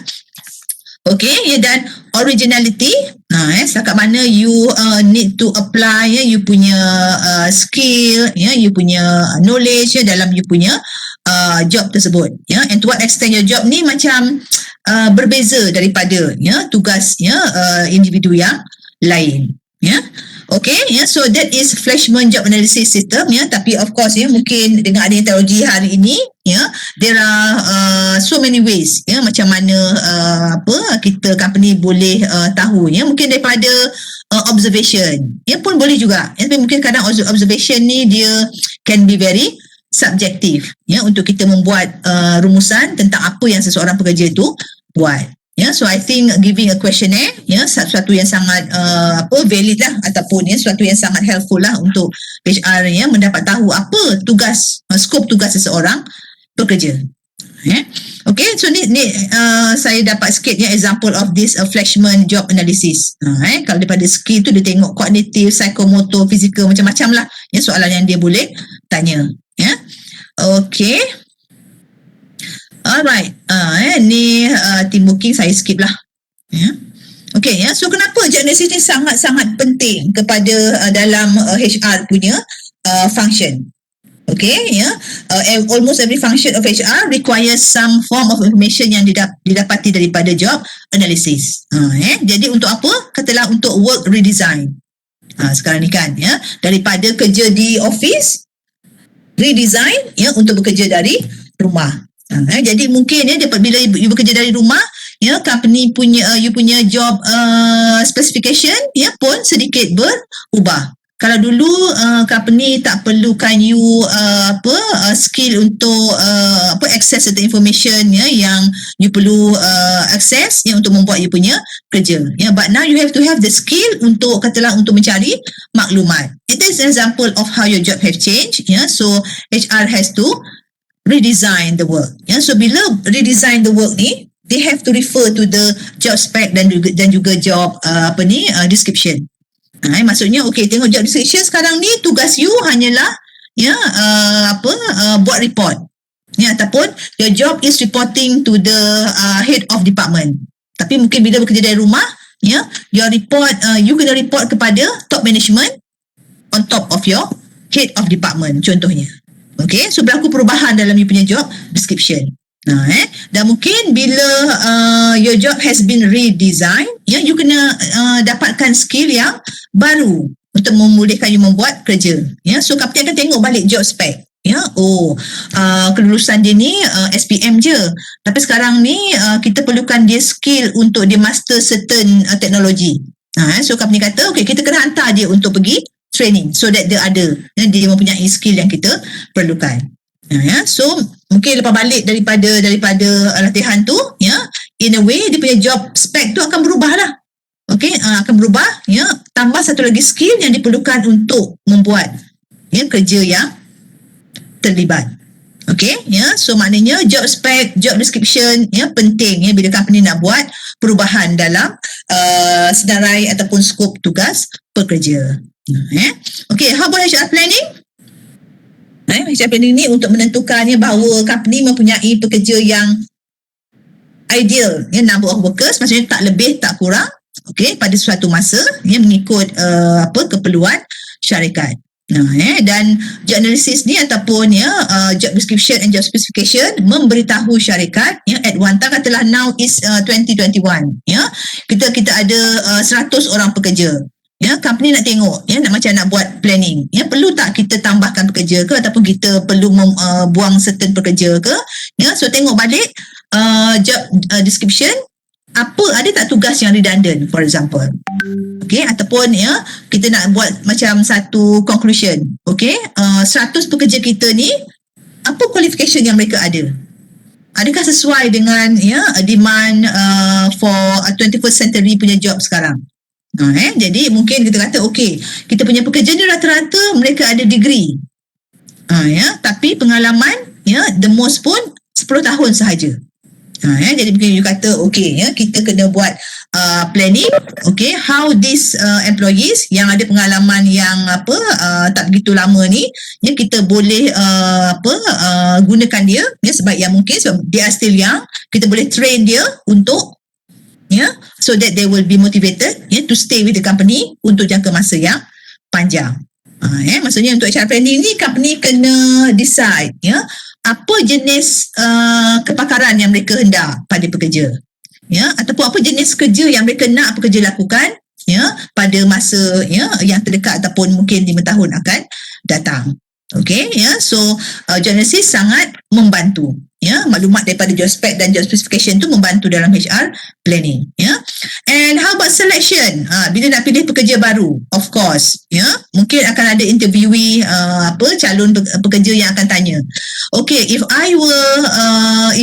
Okay, ya, dan originality, setakat mana you need to apply, ya, you punya skill, ya, you punya knowledge, ya, dalam you punya job tersebut, ya, and to what extent your job ni macam berbeza daripada, ya, tugas, ya, individu yang lain, ya. Okay, ya, so that is Flashman Job Analysis System, ya. Tapi of course, ya, mungkin dengan adanya teknologi hari ini, ya, there are so many ways, ya, macam mana kita company boleh tahu, ya, mungkin daripada observation, ya, pun boleh juga, ya. Tapi mungkin kadang observation ni dia can be very subjektif, ya, untuk kita membuat rumusan tentang apa yang seseorang pekerja itu buat. Ya, so I think giving a questionnaire, ya, sesuatu yang sangat valid lah, ataupun, ya, sesuatu yang sangat helpful lah untuk HR, ya, mendapat tahu apa tugas, skop tugas seseorang pekerja. Okay, so ni saya dapat sikit, ya, example of this Flashman Job Analysis. Kalau daripada skill tu dia tengok kognitif, psikomotor, fizikal, macam-macam lah, ya, soalan yang dia boleh tanya, ya. Okay. Alright, ni team booking saya skip lah, ya. Okay, ya, so kenapa job analysis ni sangat-sangat penting kepada dalam HR punya function? Okay, ya, almost every function of HR requires some form of information yang didapati daripada job analysis. Jadi untuk apa? Katalah untuk work redesign. Sekarang ni kan, ya, daripada kerja di office, redesign, ya, untuk bekerja dari rumah. Jadi mungkin, ya, bila you bekerja dari rumah, ya, company punya you punya job specification, ya, pun sedikit berubah. Kalau dulu company tak perlukan you skill untuk access the information, ya, yang you perlu access, ya, untuk membuat you punya kerja, ya. But now you have to have the skill untuk, katalah, untuk mencari maklumat. It is an example of how your job have changed, ya. So HR has to redesign the work, ya. So bila redesign the work ni, they have to refer to the job spec dan juga job description. Maksudnya tengok job description sekarang ni, tugas you hanyalah buat report. Ataupun your job is reporting to the head of department. Tapi mungkin bila bekerja dari rumah, your report, you kena report kepada top management on top of your head of department contohnya. Okay, so berlaku perubahan dalam you punya job description. Dan mungkin bila your job has been redesigned, you kena dapatkan skill yang baru untuk memulihkan you membuat kerja. So company akan tengok balik job spec. Kelulusan dia ni SPM je, tapi sekarang ni kita perlukan dia skill untuk dia master certain teknologi. So company kata kita kena hantar dia untuk pergi training so that dia ada, dia mempunyai skill yang kita perlukan. So mungkin lepas balik daripada latihan tu, in a way dia punya job spec tu akan berubah lah. Akan berubah, tambah satu lagi skill yang diperlukan untuk membuat kerja yang terlibat. So maknanya job spec, job description penting bila company nak buat perubahan dalam senarai ataupun skop tugas pekerja. How about HR planning? HR planning ni untuk menentukan bahawa company mempunyai pekerja yang ideal, number of workers, maksudnya tak lebih tak kurang pada suatu masa mengikut keperluan syarikat. Dan job analysis ni ataupun job description and job specification memberitahu syarikat at one time, katalah now is 2021, kita ada 100 orang pekerja. Company nak tengok nak buat planning, perlu tak kita tambahkan pekerja ke ataupun kita perlu buang certain pekerja ke. So tengok balik job description, ada tak tugas yang redundant, for example. Ataupun kita nak buat macam satu conclusion. 100 pekerja kita ni, apa qualification yang mereka ada? Adakah sesuai dengan demand for 21st century punya job sekarang? Jadi mungkin kita kata kita punya pekerja ni rata-rata mereka ada degree. Tapi pengalaman the most pun 10 tahun sahaja. Jadi mungkin you kata kita kena buat planning, how these employees yang ada pengalaman yang tak begitu lama ni, kita boleh gunakan dia sebaik yang mungkin, sebab dia still young, kita boleh train dia untuk so that they will be motivated to stay with the company untuk jangka masa yang panjang. Maksudnya untuk HR planning ni, company kena decide apa jenis kepakaran yang mereka hendak pada pekerja, ataupun apa jenis kerja yang mereka nak pekerja lakukan pada masa yang terdekat ataupun mungkin 5 tahun akan datang. So job analysis sangat membantu. Maklumat daripada job spec dan job specification tu membantu dalam HR planning. And how about selection? Bila nak pilih pekerja baru, of course, mungkin akan ada interviewee, calon pekerja yang akan tanya, if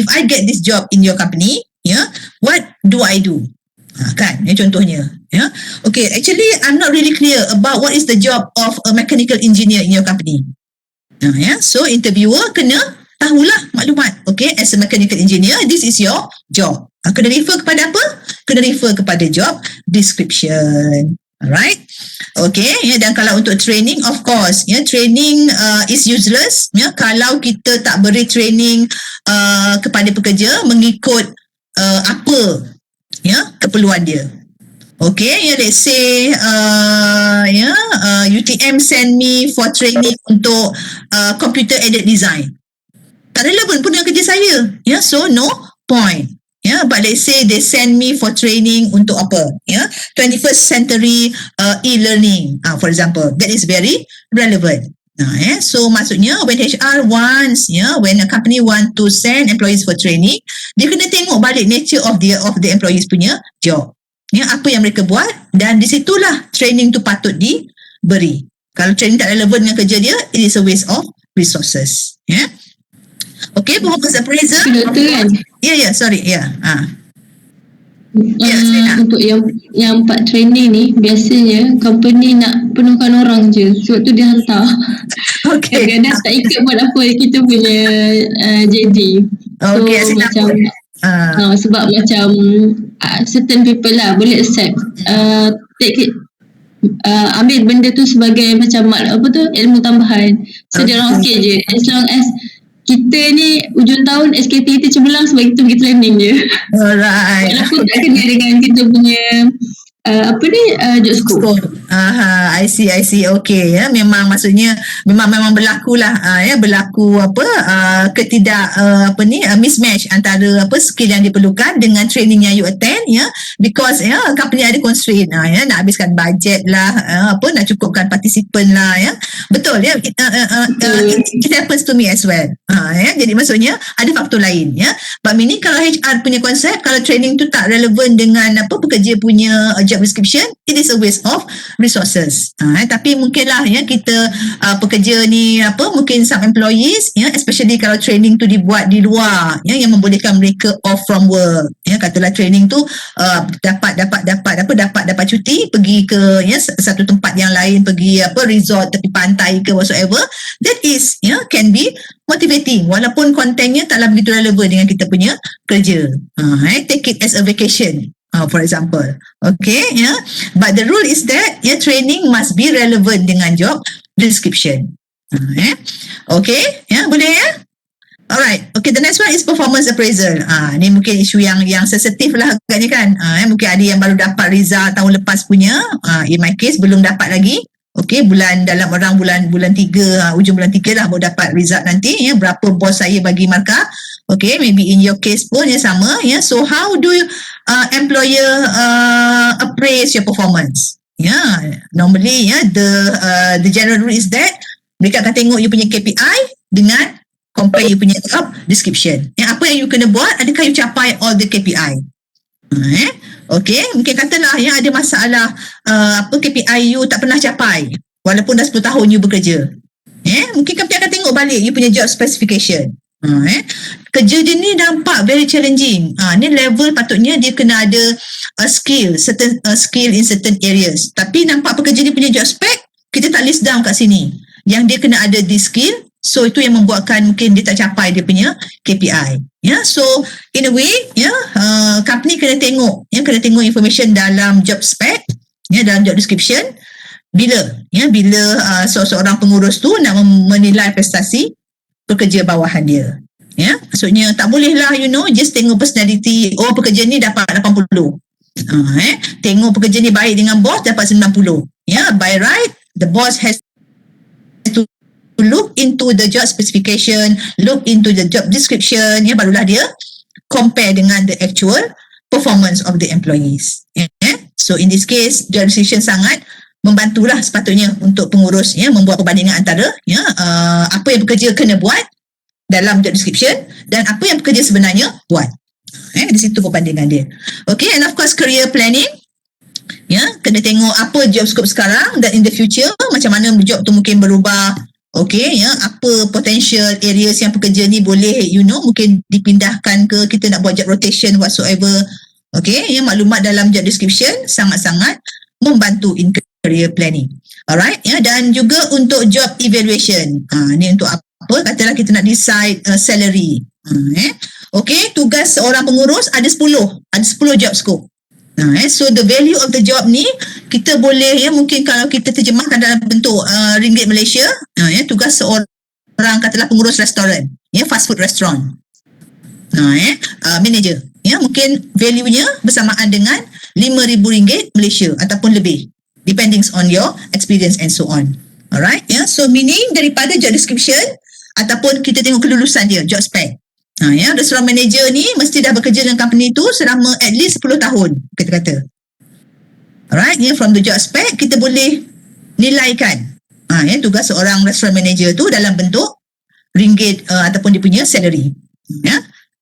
I get this job in your company, what do I do? Contohnya, actually I'm not really clear about what is the job of a mechanical engineer in your company. So interviewer kena tahulah maklumat. As a mechanical engineer, this is your job. Kena refer kepada apa? Kena refer kepada job description. Alright? Dan kalau untuk training, of course, training is useless kalau kita tak beri training kepada pekerja mengikut apa keperluan dia. Let's say UTM send me for training untuk computer aided design. Tak relevan pun dengan kerja saya. So no point. But let's say they send me for training untuk apa? 21st century e-learning, for example. That is very relevant. So maksudnya when HR wants, when a company want to send employees for training, dia kena tengok balik nature of the employees punya job. Apa yang mereka buat, dan di situlah training tu patut diberi. Kalau training tak relevan dengan kerja dia, it is a waste of resources. Performance appraisal. Doktor kan? Sorry. Untuk yang part training ni, biasanya company nak penuhkan orang je, sebab tu dia hantar. Kadang-kadang tak ikut buat apa kita punya JD. So macam Sebab macam certain people lah boleh accept take it, ambil benda tu sebagai macam ilmu tambahan. So dia orang okay je, as long as kita ni ujung tahun SKT kita cemerlang sebab kita pergi training je. Alright. Walaupun tak kena dengan kita punya job scope. I see. Okay, ya, memang maksudnya memang berlakulah berlaku mismatch antara skill yang diperlukan dengan training yang you attend, ya, because company ada constraint, nak habiskan budget lah, nak cukupkan partisipan lah, ya. Betul, ya. It happens to me as well. Jadi maksudnya ada faktor lain, ya. But meaning kalau HR punya konsep, kalau training tu tak relevan dengan pekerja punya job description, it is a waste of resources. Tapi mungkinlah, ya, kita pekerja ni mungkin some employees, ya, especially kalau training tu dibuat di luar, ya, yang membolehkan mereka off from work, ya, katalah training tu dapat cuti pergi ke, ya, satu tempat yang lain, pergi resort tepi pantai ke whatsoever, that is, ya, can be motivating walaupun kontennya taklah begitu relevan dengan kita punya kerja. Take it as a vacation, for example. Okay, yeah. But the rule is that, yeah, training must be relevant dengan job description. Okay, yeah, boleh, ya? Alright, okay, the next one is performance appraisal. Ni mungkin isu yang sensitif lah agaknya kan. Mungkin ada yang baru dapat result tahun lepas punya. In my case, belum dapat lagi. Okay, bulan 3, ujung bulan 3 lah baru dapat result nanti, ya, berapa bos saya bagi markah. Okay, maybe in your case pun ya sama, ya. So how do you employer appraise your performance? Normally, ya, the general rule is that mereka akan tengok you punya KPI dengan compare you punya job description. Apa yang you kena buat, adakah you capai all the KPI? Okay, mungkin katalah yang ada masalah KPI you tak pernah capai walaupun dah 10 tahun you bekerja. Mungkin company akan tengok balik you punya job specification. Kerja dia ni nampak very challenging. Ni level patutnya dia kena ada certain skill in certain areas. Tapi nampak pekerja ni punya job spec, kita tak list down kat sini yang dia kena ada this skill. So itu yang membuatkan mungkin dia tak capai dia punya KPI. So in a way, company kena tengok, information dalam job spec, dalam job description. Bila seorang pengurus tu nak menilai prestasi pekerja bawahan dia. Maksudnya tak boleh lah, just tengok personality, pekerja ni dapat 80. Tengok pekerja ni baik dengan bos dapat 90. By right, the boss has to look into the job specification, look into the job description, barulah dia compare dengan the actual performance of the employees. So in this case, job description sangat membantulah sepatutnya untuk pengurus, membuat perbandingan antara apa yang pekerja kena buat dalam job description dan apa yang pekerja sebenarnya buat. Di situ perbandingan dia. Okay, and of course career planning. Kena tengok apa job scope sekarang dan in the future macam mana job tu mungkin berubah. Okay, apa potential areas yang pekerja ni boleh, mungkin dipindahkan ke, kita nak buat job rotation whatsoever. Okay, maklumat dalam job description sangat-sangat membantu in career planning. Alright, dan juga untuk job evaluation. Ni untuk apa? Katalah kita nak decide salary. Okay, tugas seorang pengurus ada 10 job scope. So the value of the job ni kita boleh, mungkin kalau kita terjemahkan dalam bentuk ringgit Malaysia, tugas seorang katalah pengurus restoran, fast food restaurant, manager, mungkin value-nya bersamaan dengan RM5,000 Malaysia ataupun lebih, depending on your experience and so on. Alright, so meaning daripada job description ataupun kita tengok kelulusan dia, job spec. Restoran manager ni mesti dah bekerja dengan company tu selama at least 10 tahun, kita kata. Alright, from the job spec kita boleh nilaikan tugas seorang restoran manager tu dalam bentuk ringgit ataupun dia punya salary.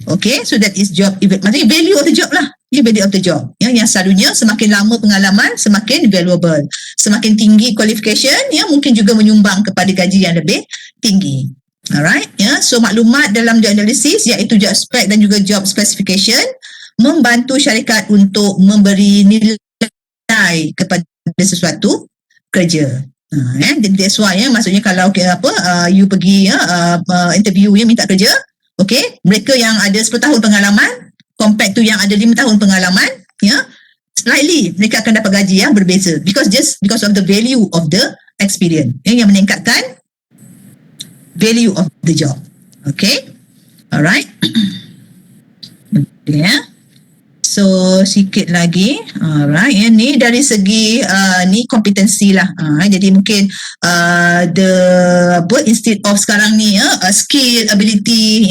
Okay, so that is job, maksudnya value of the job lah. Value of the job. Yang selalunya semakin lama pengalaman semakin valuable. Semakin tinggi qualification, mungkin juga menyumbang kepada gaji yang lebih tinggi. Alright, so maklumat dalam job analysis iaitu job spec dan juga job specification membantu syarikat untuk memberi nilai kepada sesuatu kerja. Jadi that's why, maksudnya kalau you pergi interview minta kerja, okay, mereka yang ada 10 tahun pengalaman compared to yang ada 5 tahun pengalaman, ya, slightly mereka akan dapat gaji yang berbeza because of the value of the experience, yang meningkatkan value of the job. Okay, alright. Okay, ya. So sikit lagi, alright, ya, ni dari segi ni kompetensi lah. Jadi mungkin the instead of sekarang ni, skill, ability,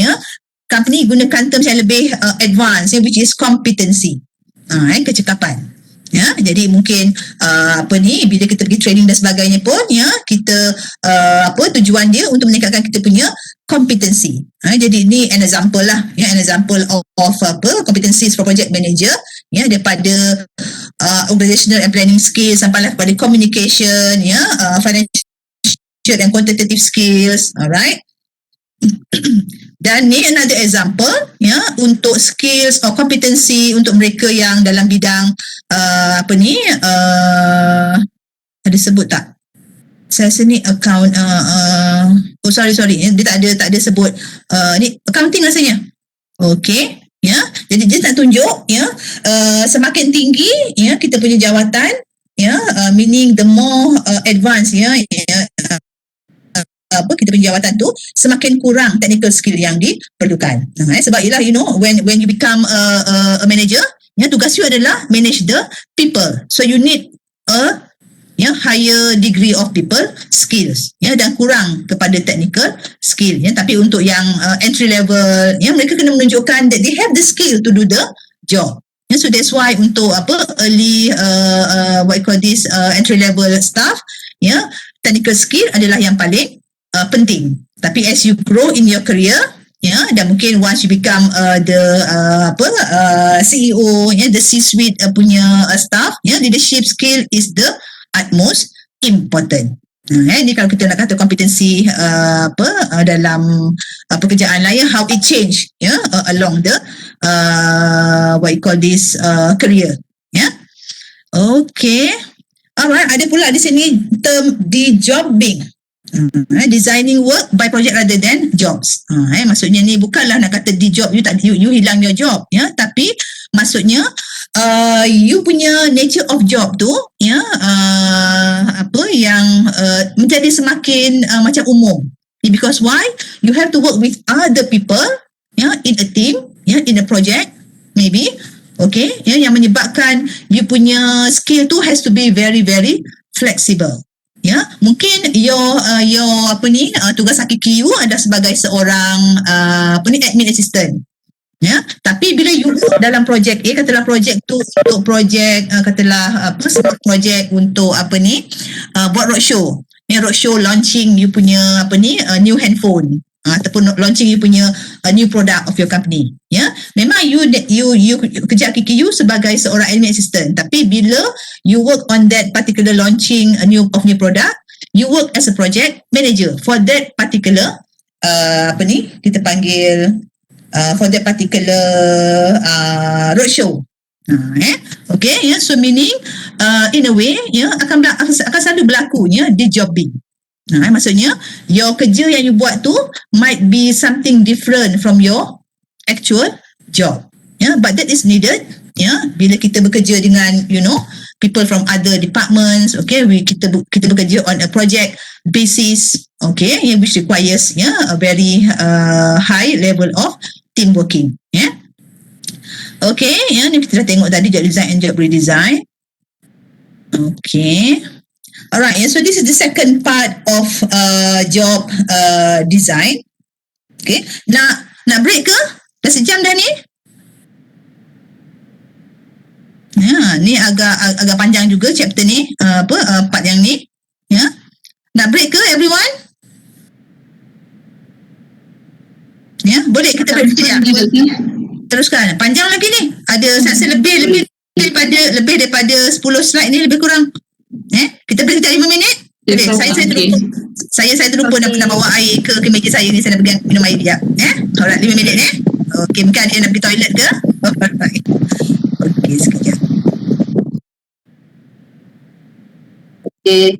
company gunakan terms yang lebih advanced, which is competency, kecekapan. Ya, jadi mungkin bila kita pergi training dan sebagainya pun, ya, kita tujuan dia untuk meningkatkan kita punya kompetensi. Jadi ini an example lah, ya, an example of competencies for project manager, ya, daripada organizational and planning skills sampailah kepada communication, ya, financial and quantitative skills. Alright. Dan ni another example, ya, untuk skills atau kompetensi untuk mereka yang dalam bidang ada sebut tak? Saya rasa ni account sorry dia tak ada sebut ni accounting rasanya. Okey, ya. Jadi dia nak tunjuk, ya, semakin tinggi, ya, kita punya jawatan, ya, meaning the more advanced, ya, kita punya jawatan tu semakin kurang technical skill yang diperlukan. Sebab ialah, you know, when you become a manager, ya, tugas you adalah manage the people. So you need a higher degree of people skills, ya, dan kurang kepada technical skill, ya. Tapi untuk yang entry level, ya, mereka kena menunjukkan that they have the skill to do the job. Ya, so that's why untuk early entry level staff, ya, technical skill adalah yang paling penting. Tapi as you grow in your career, ya, dan mungkin once you become CEO, ya, the C-suite punya staff, ya, leadership skill is the utmost important. Ini kalau kita nak kata kompetensi dalam pekerjaan lah, ya, how it change, ya, along the career, ya. Okay, alright. Ada pula di sini term de-jobbing. Designing work by project rather than jobs. Maksudnya ni bukanlah nak kata di job you hilang your job, ya, tapi maksudnya you punya nature of job tu, ya, yang menjadi semakin macam umum. Because why? You have to work with other people, ya, in a team, ya, in a project maybe, okay, ya, yang menyebabkan you punya skill tu has to be very very flexible. Ya, mungkin your tugas hakiki you adalah sebagai seorang admin assistant. Ya, tapi bila you dalam projek katalah projek tu untuk projek projek untuk buat roadshow. Ya, roadshow launching you punya new handphone, ataupun launching you punya new product of your company. Ya, memang you kerja hakiki you sebagai seorang admin assistant, tapi bila you work on that particular launching a new product, you work as a project manager for that particular kita panggil for that particular roadshow. Okay, ya, so meaning in a way, ya, akan selalu berlaku, ya, de-jobbing. Maksudnya your kerja yang you buat tu might be something different from your actual job, ya, but that is needed, ya, bila kita bekerja dengan, you know, people from other departments. Okay, kita bekerja on a project basis, okay, which requires, ya, a very high level of team working, ya. Okay, ya, ni kita dah tengok tadi job design and job redesign. Okay, alright, so this is the second part of job design. Okay, nak break ke? Dah sejam dah ni? Ya, ni agak panjang juga chapter ni, part yang ni. Ya, nak break ke everyone? Ya, boleh kita break sekejap. Teruskan. Panjang lagi ni. Ada saya rasa lebih daripada 10 slide ni lebih kurang. Kita break sekejap 5 minit. Boleh. Saya terlupa nak bawa air ke meja saya ni. Saya nak pergi minum air sekejap. Alright, 5 minit ni. Okey, mungkin ada yang nak pergi toilet ke? Alright. Okey, sekejap. Okey.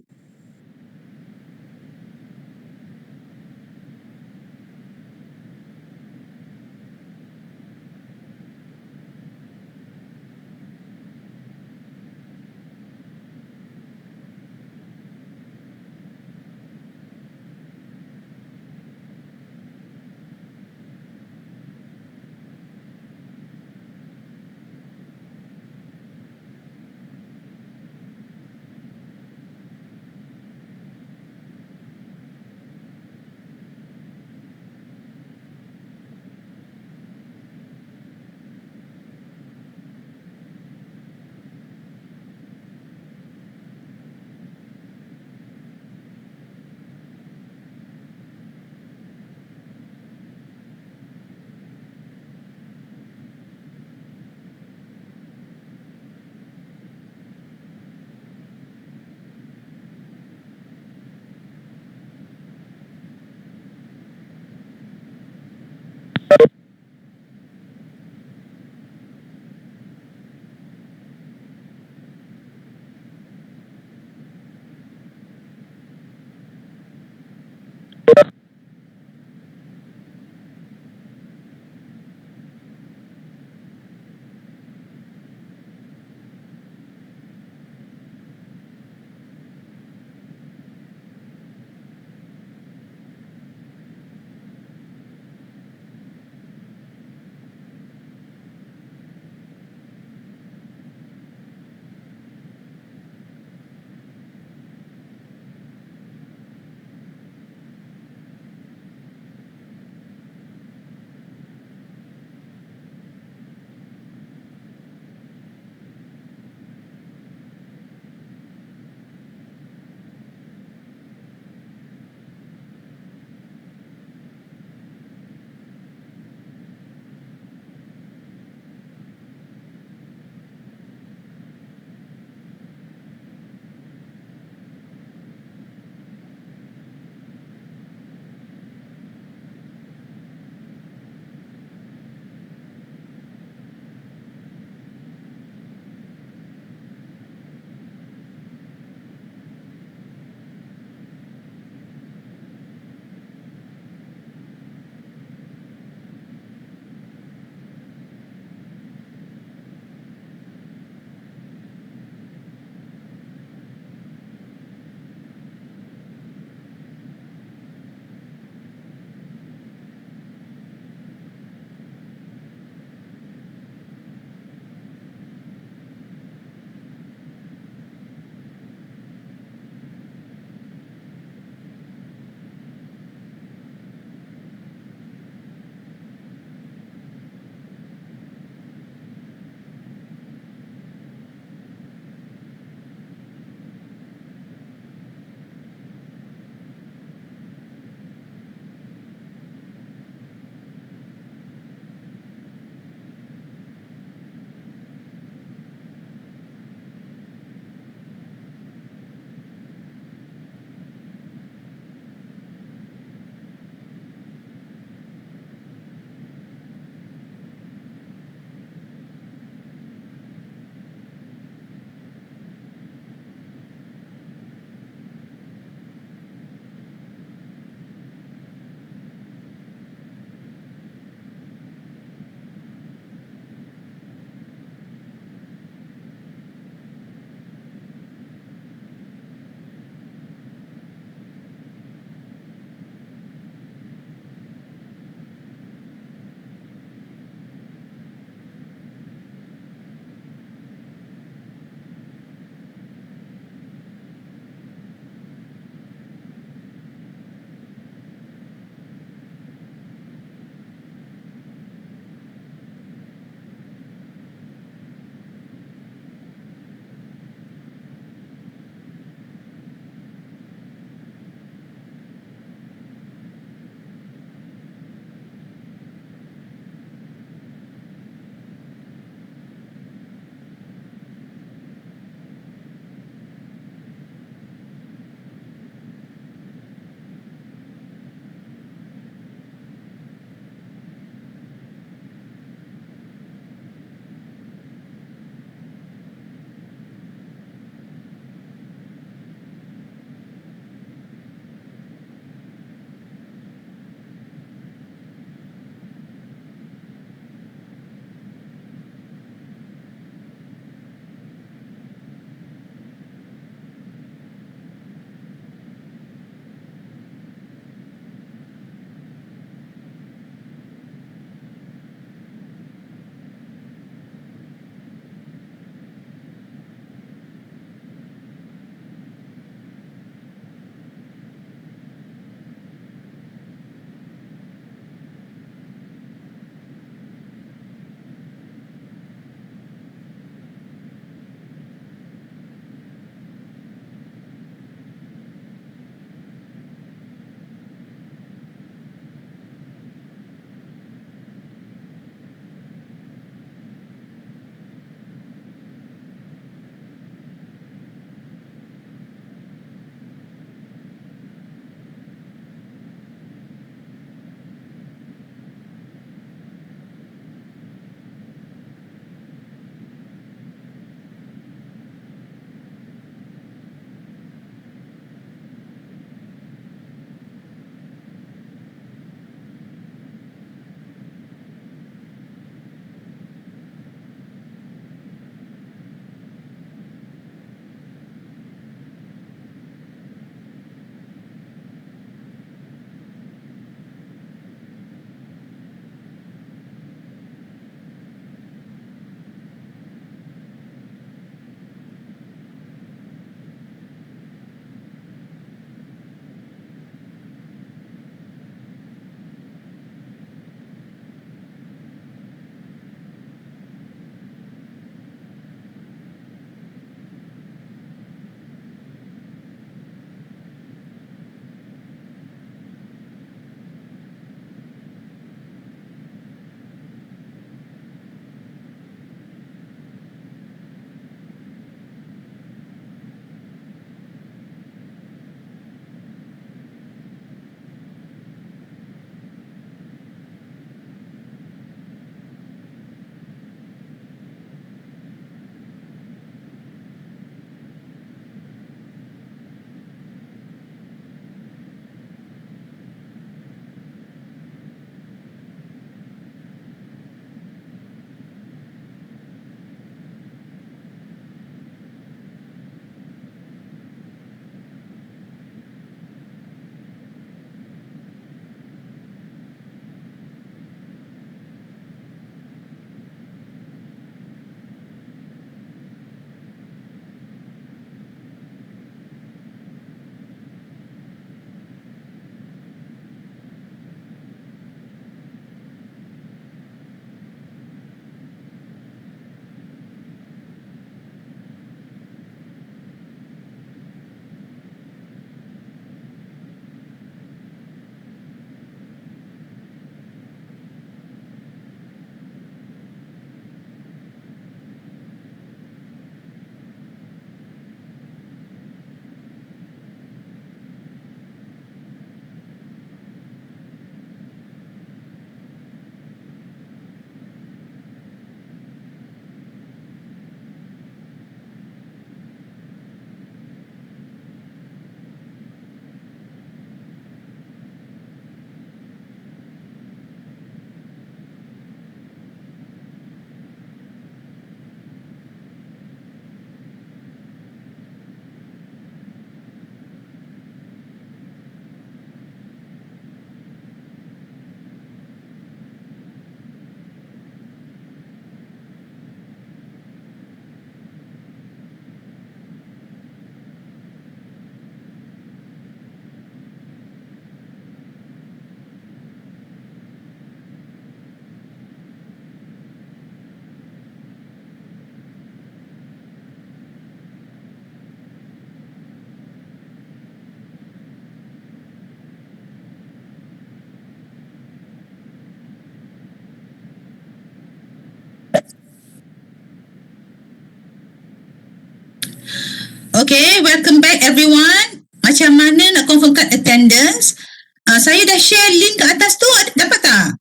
Okay, welcome back everyone. Macam mana nak confirmkan attendance? Saya dah share link kat atas tu, dapat tak?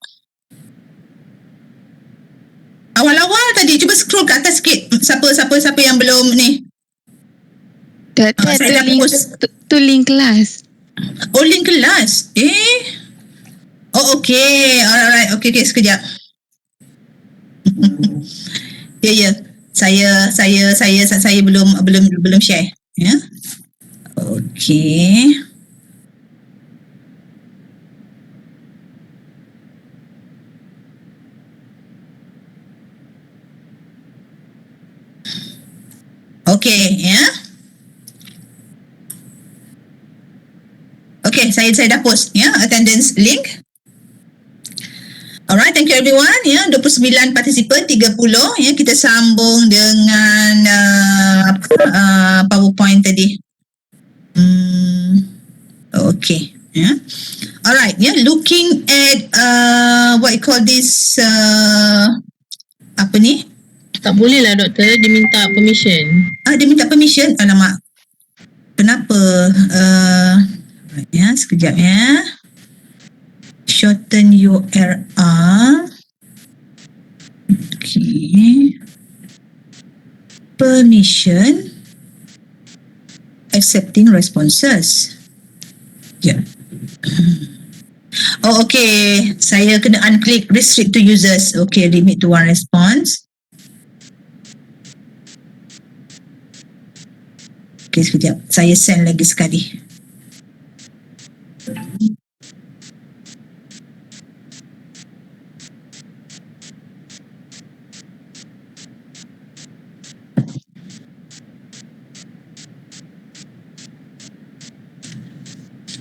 Awal-awal tadi, cuba scroll ke atas sikit. Siapa yang belum ni? Saya dah post. Tu link kelas. Oh, link kelas. Oh, okay. Alright. Okay, sekejap. Ya. Saya belum share. Ya. Okay. Okay, ya. Okay, saya dah post ya attendance link. Alright, thank you everyone. Ya, 29 partisipan, 30 ya, kita sambung dengan PowerPoint tadi. Okay, ya. Alright, ya, looking at what you call this apa ni? Tak boleh lah doktor, dia minta permission. Dia minta permission. Alamak. Kenapa? Ya, sekejap ya. Shorten URL. Okay. Permission. Accepting responses. Ya. Oh, okay. Saya kena unclick restrict to users. Okay, limit to one response. Okay, sekejap. Saya send lagi sekali.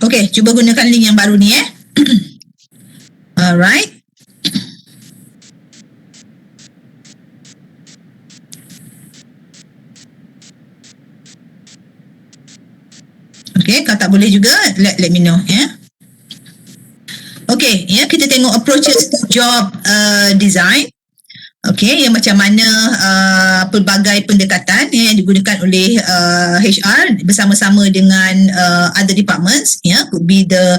Okay, cuba gunakan link yang baru ni Alright. Okay, kalau tak boleh juga let me know ya. Okay, ya, kita tengok approaches to job design. Okay, yang macam mana pelbagai pendekatan yang digunakan oleh HR bersama-sama dengan other departments, could be the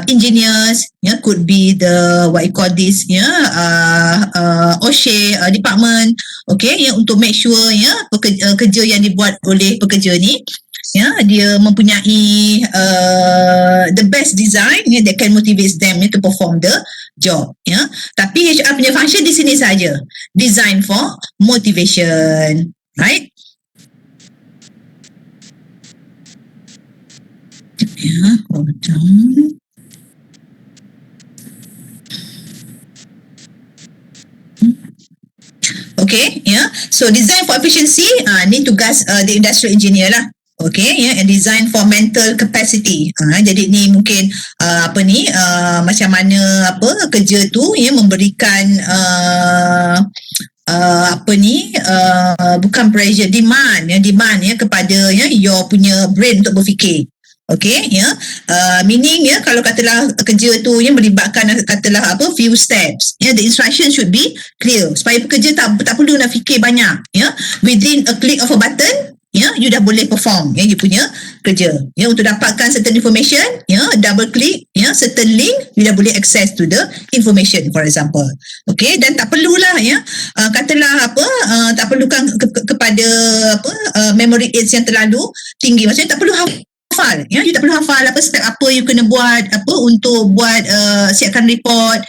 engineers, could be the what you call this, OSHA department, okay, untuk make sure kerja yang dibuat oleh pekerja ni dia mempunyai the best design that can motivate them to perform the job. Tapi HR punya function di sini saja, design for motivation, right? Hold on. Okay, so design for efficiency ni tugas the industrial engineer lah. Okay, and design for mental capacity. Jadi ni mungkin macam mana kerja tu memberikan bukan pressure, demand kepada your punya brain untuk berfikir. Okay, meaning kalau katalah kerja tu melibatkan katalah few steps, the instruction should be clear supaya pekerja tak perlu nak fikir banyak, within a click of a button you dah boleh perform you punya kerja. Untuk dapatkan certain information, double click certain link, you dah boleh access to the information, for example. Okay, dan tak perlulah katalah tak perlukan kepada memory aids yang terlalu tinggi. Maksudnya tak perlu hafal, you tak perlu hafal step apa you kena buat untuk buat siapkan report,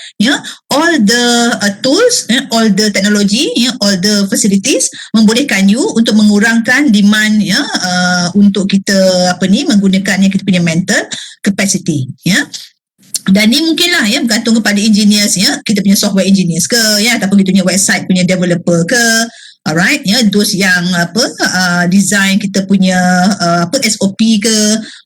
all the tools, all the technology, all the facilities membolehkan you untuk mengurangkan demand untuk kita menggunakan kita punya mental capacity, dan ni mungkinlah bergantung kepada engineers, kita punya software engineers ke ataupun kita punya website punya developer ke. Alright, those yang design kita punya SOP ke.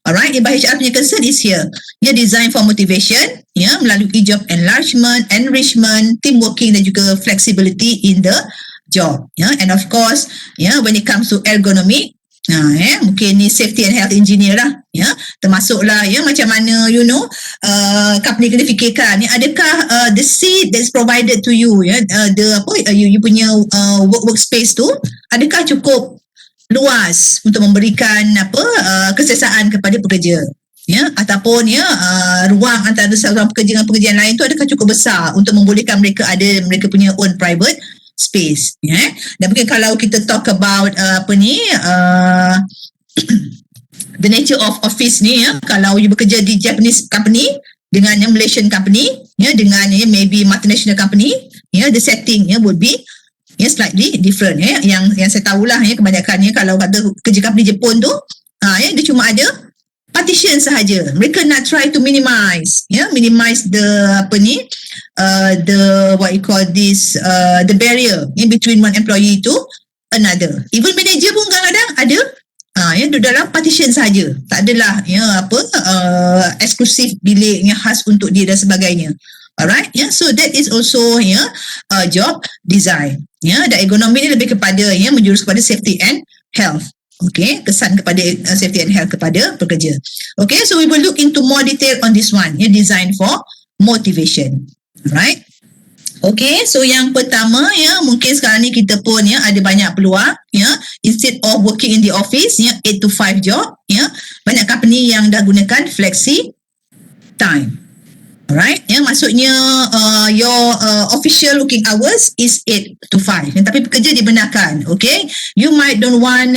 Alright, by HR punya concern is here. Design for motivation, melalui job enrichment, team working dan juga flexibility in the job. And of course, when it comes to ergonomic, mungkin ni safety and health engineer lah, termasuklah macam mana company kena fikirkan adakah the seat that's provided to you, you punya workspace tu adakah cukup luas untuk memberikan keselesaan kepada pekerja, ya, ataupun ruang antara seorang pekerja dengan pekerja yang lain tu adakah cukup besar untuk membolehkan mereka mereka punya own private space, ya. Dan mungkin kalau kita talk about the nature of office ni, ya, kalau you bekerja di Japanese company dengan yang Malaysian company, ya, dengan maybe multinational company, ya, the setting would be slightly different, ya. Yang saya tahulah, ya, kebanyakannya kalau kata kerja company Jepun tu, dia cuma ada partition sahaja. Mereka nak try to minimize the the what you call this the barrier in between one employee to another. Even manager pun kadang-kadang ada dalam partition sahaja. Tak adalah eksklusif bilik yang khas untuk dia dan sebagainya. Alright, so that is also job design. Dan ergonomi ni lebih kepada menjurus kepada safety and health. Okay, kesan kepada safety and health kepada pekerja. Okay, so we will look into more detail on this one, design for motivation. Right? Okay, so yang pertama, mungkin sekarang ni kita pun ada banyak peluang, instead of working in the office, 8 to 5 job, banyak company yang dah gunakan flexi time. Alright, maksudnya your official working hours is 8 to 5. Tapi pekerja dibenarkan, okay? You might not want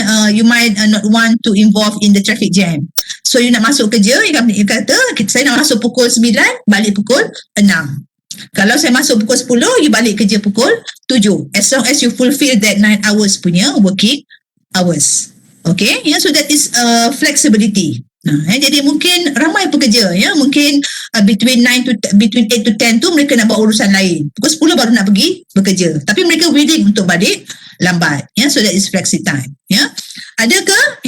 to involve in the traffic jam. So you nak masuk kerja, you kata saya nak masuk pukul 9, balik pukul 6. Kalau saya masuk pukul 10, you balik kerja pukul 7. As long as you fulfill that 9 hours punya working hours. Okay, so that is flexibility. Jadi mungkin ramai pekerja, mungkin between 8 to 10 tu mereka nak buat urusan lain. Pukul 10 baru nak pergi bekerja. Tapi mereka willing untuk balik lambat. So that is flexi time. Adakah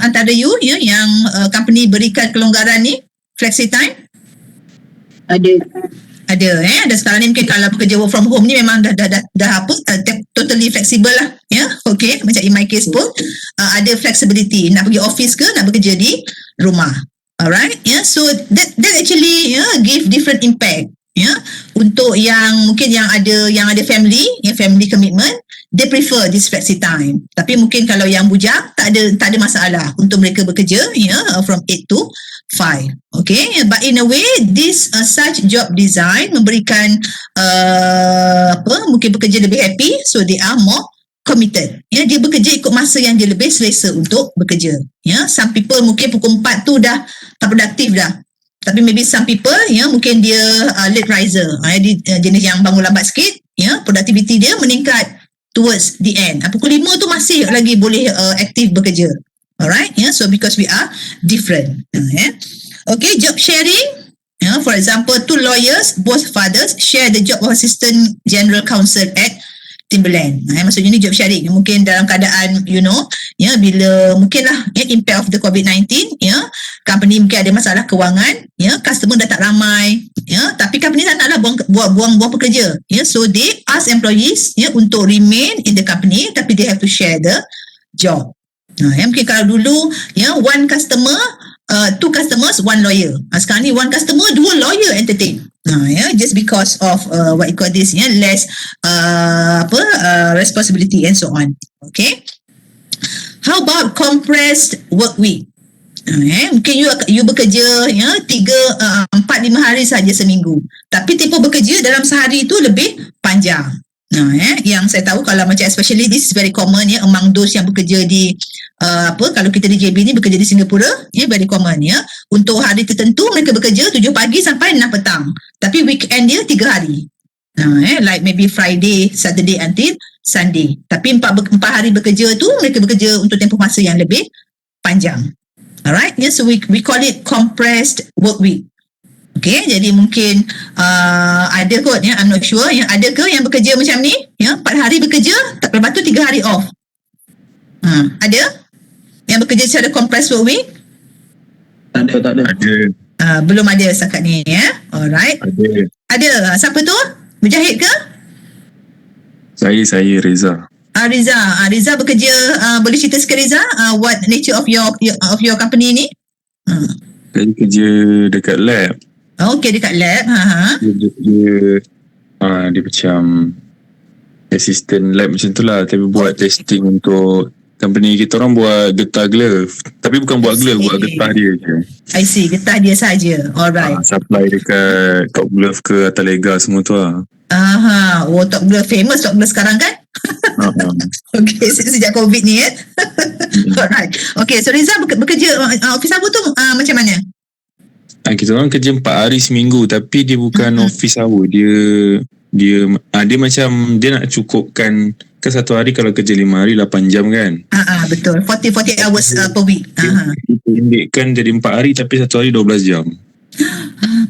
antara you yang company berikan kelonggaran ni flexi time? Ada sekarang ni mungkin kalau pekerja work from home ni memang dah totally flexible lah, okay, macam in my case pun ada flexibility nak pergi office ke nak bekerja di rumah. Alright, so that actually give different impact, untuk yang mungkin yang ada family commitment, they prefer this flexi time. Tapi mungkin kalau yang bujang tak ada masalah untuk mereka bekerja from 8 to 5. Okay, but in a way this such job design memberikan mungkin pekerja lebih happy, so they are more committed. Dia bekerja ikut masa yang dia lebih selesa untuk bekerja. Some people mungkin pukul 4 tu dah tak produktif dah. Tapi maybe some people mungkin dia late riser. Dia jenis yang bangun lambat sikit, productivity dia meningkat towards the end. Pukul 5 tu masih lagi boleh aktif bekerja. Alright, so because we are different. Okay, job sharing. For example, 2 lawyers, both fathers, share the job of assistant general counsel at Timberland. Maksudnya ni job sharing. Mungkin dalam keadaan bila mungkinlah impact of the COVID-19, company mungkin ada masalah kewangan, customer dah tak ramai, tapi company tak naklah buang pekerja. So they ask employees untuk remain in the company, tapi they have to share the job. Mungkin kalau dulu one customer, 2 customers, 1 lawyer. Sekarang ni 1 customer, 2 lawyer entertain. Just because of what you call this, less responsibility and so on. Okay. How about compressed work week? Mungkin you bekerja 4-5 hari saja seminggu, tapi tempoh bekerja dalam sehari itu lebih panjang. Yang saya tahu kalau macam especially this is very common among those yang bekerja di kalau kita di JB ni bekerja di Singapura, very common untuk hari tertentu mereka bekerja 7 pagi sampai 6 petang, tapi weekend dia 3 hari. Like maybe Friday, Saturday until Sunday, tapi 4 hari bekerja tu mereka bekerja untuk tempoh masa yang lebih panjang. Alright, so we call it compressed work week. Okay, jadi mungkin ada kot, I'm not sure, ada ke yang bekerja macam ni, 4 hari bekerja, lepas tu 3 hari off. Ada yang bekerja secara compressed work week? Tak ada. Belum ada setakat ni, alright. Ada. Siapa tu? Mujahid ke? Saya Reza. Reza bekerja, boleh cerita sikit Reza, what nature of your company ni? Saya kerja dekat lab. Okay, dekat lab. Dia macam assistant lab macam tu lah, tapi buat testing untuk company kita orang buat getah glove, tapi bukan buat glove, buat getah dia je. I see, getah dia saja. Alright. Supply dekat Top Glove ke Atalega semua tu lah. Aha, Top Glove famous Top Glove sekarang kan? Okay, sejak COVID ni kan? Alright. Okay, so Rizal bekerja office hour tu macam mana? Kita orang kerja 4 hari seminggu, tapi dia bukan office hour, dia macam dia nak cukupkan kan, satu hari kalau kerja 5 hari 8 jam kan. Betul. 40 hours per week. Pendekkan jadi 4 hari tapi satu hari 12 jam.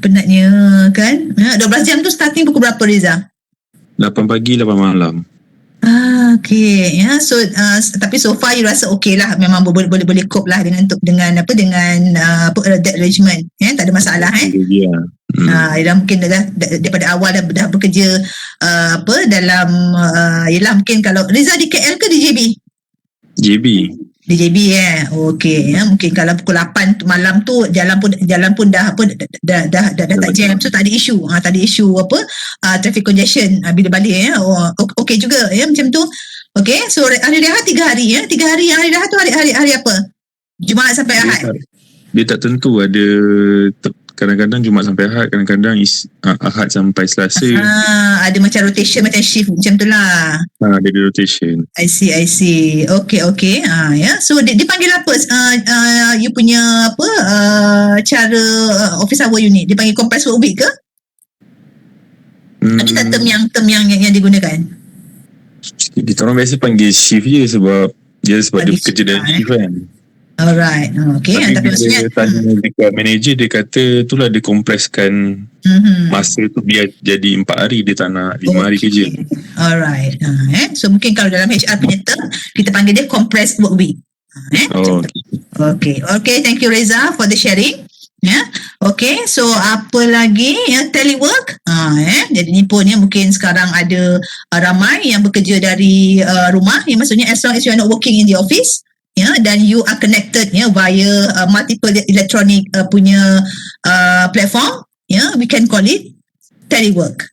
Penatnya kan. 12 jam tu starting pukul berapa Riza? 8 pagi 8 malam. Okay. Ya, so tapi so far you rasa okay lah, memang boleh cope lah dengan that arrangement. Tak ada masalah dah mungkin dah daripada awal dah bekerja dalam yelah, mungkin kalau Rizal di KL ke di JB? Di JB okey mungkin kalau pukul 8 malam tu jalan pun dah tak jam, so tak ada isu traffic congestion bila balik okey juga macam tu. Okey, so hari rehat 3 hari 3 hari yang hari rehat tu hari apa? Jumaat sampai Ahad. Dia tak tentu, ada kadang-kadang Jumaat sampai Ahad, kadang-kadang Ahad sampai Selasa. Ada macam rotation, macam shift macam tu lah. Ada rotation. I see. Okay. So dipanggil apa? You punya cara office hour unit dipanggil compressed work week ke? Ada tak term yang digunakan? Kita orang biasa panggil shift je sebab dia kerja dalam shift kan. Alright. Okay. Tapi bila tanya dekat manager, dia kata itulah dia kompreskan masa tu biar jadi 4 hari, dia tak nak 5 hari kerja. Alright. So mungkin kalau dalam HR punya term kita panggil dia compressed work week. Okay. Thank you Reza for the sharing. Okay, so apa lagi telework. Jadi ni pun mungkin sekarang ada ramai yang bekerja dari rumah, maksudnya as long as you are not working in the office, dan you are connected via multiple electronic punya platform, we can call it telework.